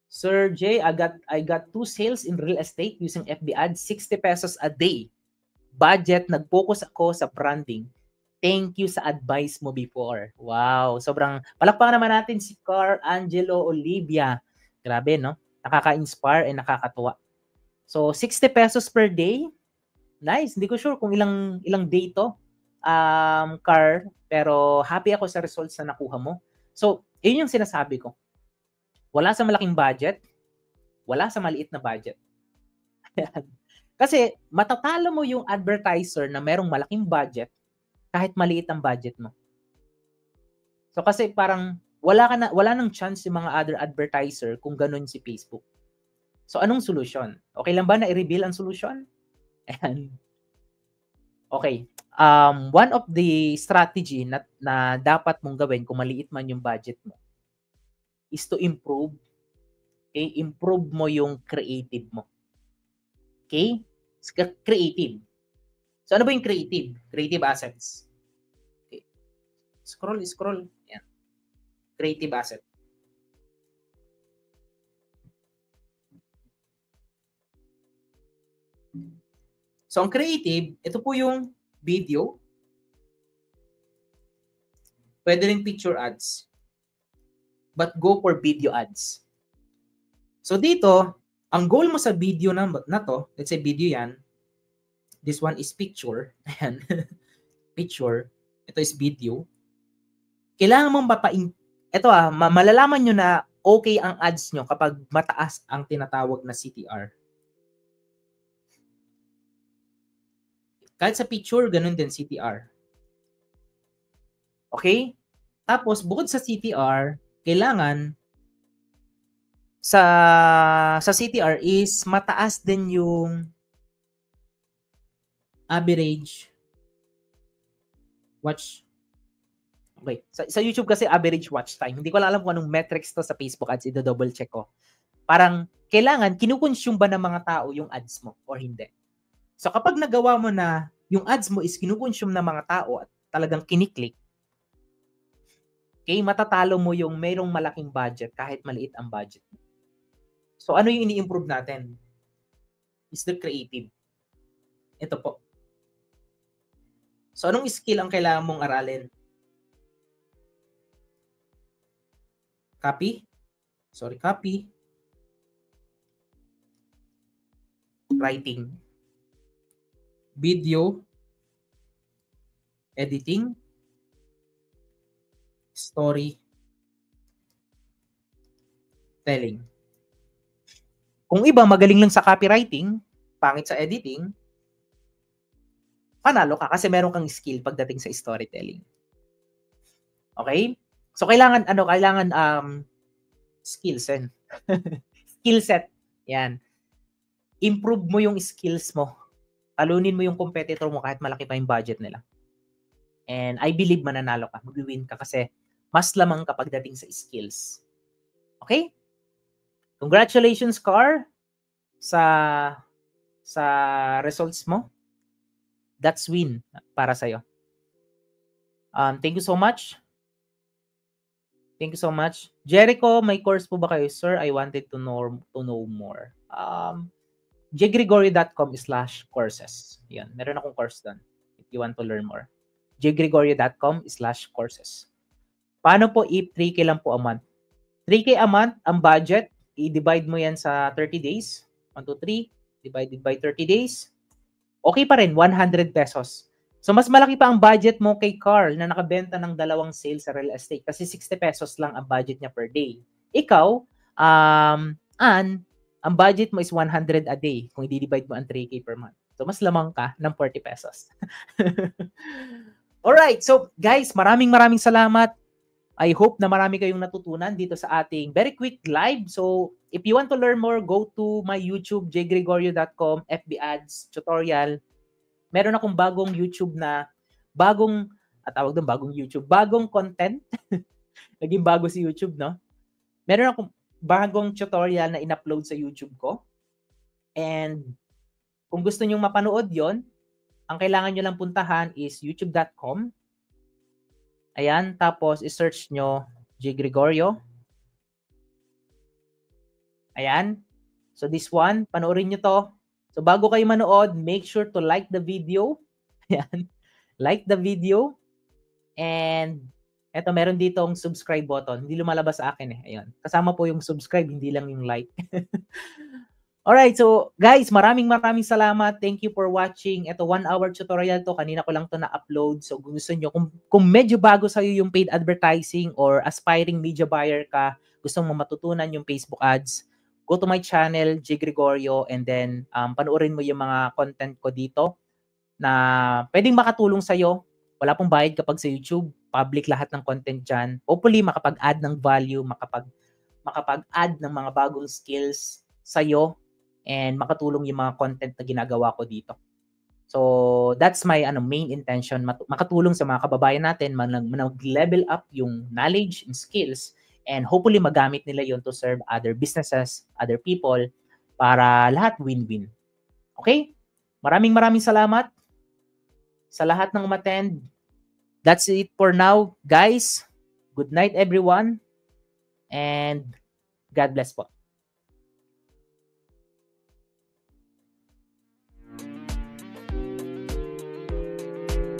Sir J, I got 2 sales in real estate using FB ads, 60 pesos a day. Budget, nag-focus ako sa branding. Thank you sa advice mo before. Wow, sobrang palakpakan naman natin si Carl Angelo Olivia. Grabe, no? Nakaka-inspire and nakakatuwa. So, 60 pesos per day. Nice. Hindi ko sure kung ilang day to, Carl, pero happy ako sa results na nakuha mo. So, yun yung sinasabi ko. Wala sa malaking budget, wala sa maliit na budget. Kasi matatalo mo yung advertiser na merong malaking budget kahit maliit ang budget mo. So kasi parang wala nang chance yung mga other advertiser kung ganun si Facebook. So anong solusyon? Okay lang ba na i-reveal ang solusyon? Ayan. Okay. One of the strategy na dapat mong gawin kung maliit man yung budget mo is to improve. Okay? Improve mo yung creative mo. Okay? Creative. So ano ba yung creative? Creative assets. Okay. Scroll. Yan. Creative asset. So ang creative, ito po yung video. Pwede rin picture ads. But go for video ads. So dito, ang goal mo sa video na to, let's say video yan, this one is picture. Ayan. Picture. Ito is video. Kailangan mong ito malalaman nyo na okay ang ads nyo kapag mataas ang tinatawag na CTR. Kahit sa picture, ganun din CTR. Okay? Tapos, bukod sa CTR, kailangan sa CTR is mataas din yung average watch. Okay. Sa YouTube kasi average watch time. Hindi ko alam kung anong metrics to sa Facebook ads. I-double check ko. Parang kailangan kinukonsume ba ng mga tao yung ads mo or hindi. So kapag nagawa mo na yung ads mo is kinukonsume ng mga tao at talagang kiniklik, okay, matatalo mo yung mayroong malaking budget kahit maliit ang budget. So ano yung ini-improve natin? Is the creative. Ito po. So anong skill ang kailangan mong aralin? Copy. Writing. Video. Editing. Story. Telling. Kung iba magaling lang sa copywriting, pangit sa editing, panalo ka kasi meron kang skill pagdating sa storytelling. Okay? So kailangan skills and skill set. Yan. Improve mo yung skills mo. Talunin mo yung competitor mo kahit malaki pa yung budget nila. And I believe mananalo ka, mag-win ka kasi mas lamang ka pagdating sa skills. Okay? Congratulations, Car, sa results mo. That's win para sa'yo. Thank you so much. Thank you so much. Jericho, may course po ba kayo? Sir, I wanted to know more. jgregorio.com/courses. Yan, meron akong course doon if you want to learn more. jgregorio.com/courses. Paano po if 3K lang po a month? 3K a month, ang budget, i-divide mo yan sa 30 days. 1, 2, 3, divided by 30 days. Okay pa rin, 100 pesos. So, mas malaki pa ang budget mo kay Carl na nakabenta ng 2 sales sa real estate kasi 60 pesos lang ang budget niya per day. Ikaw, Ann, ang budget mo is 100 a day kung i-divide mo ang 3K per month. So, mas lamang ka ng 40 pesos. Alright, so guys, maraming salamat. I hope na marami kayong natutunan dito sa ating very quick live. So, if you want to learn more, go to my YouTube, jgregorio.com, FB Ads, tutorial. Meron akong bagong YouTube na, bagong content. Naging bago si YouTube, no? Meron akong bagong tutorial na in-upload sa YouTube ko. And kung gusto nyong mapanood yon, ang kailangan nyo lang puntahan is youtube.com. Ayan, tapos i-search nyo jgregorio. Ayan. So this one, panoorin nyo to. So bago kayo manood, make sure to like the video. Ayan. Like the video. And eto, meron ditong subscribe button. Hindi lumalabas sa akin eh. Ayan. Kasama po yung subscribe, hindi lang yung like. Alright, so guys, maraming salamat. Thank you for watching. Ito, 1-hour tutorial to. Kanina ko lang to na-upload. So kung gusto nyo, kung medyo bago sa'yo yung paid advertising or aspiring media buyer ka, gusto mo matutunan yung Facebook ads, go to my channel, jgregorio, and then panoorin mo yung mga content ko dito na pwedeng makatulong sa'yo. Wala pong bayad kapag sa YouTube. Public lahat ng content dyan. Hopefully, makapag-add ng value, makapag-add ng mga bagong skills sa'yo, and makatulong yung mga content na ginagawa ko dito. So, that's my main intention, makatulong sa mga kababayan natin, mag-level up yung knowledge and skills, and hopefully magamit nila yon to serve other businesses, other people, para lahat win-win. Okay? Maraming salamat. sa lahat ng umattend. That's it for now, guys. Good night, everyone. And God bless po.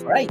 Alright.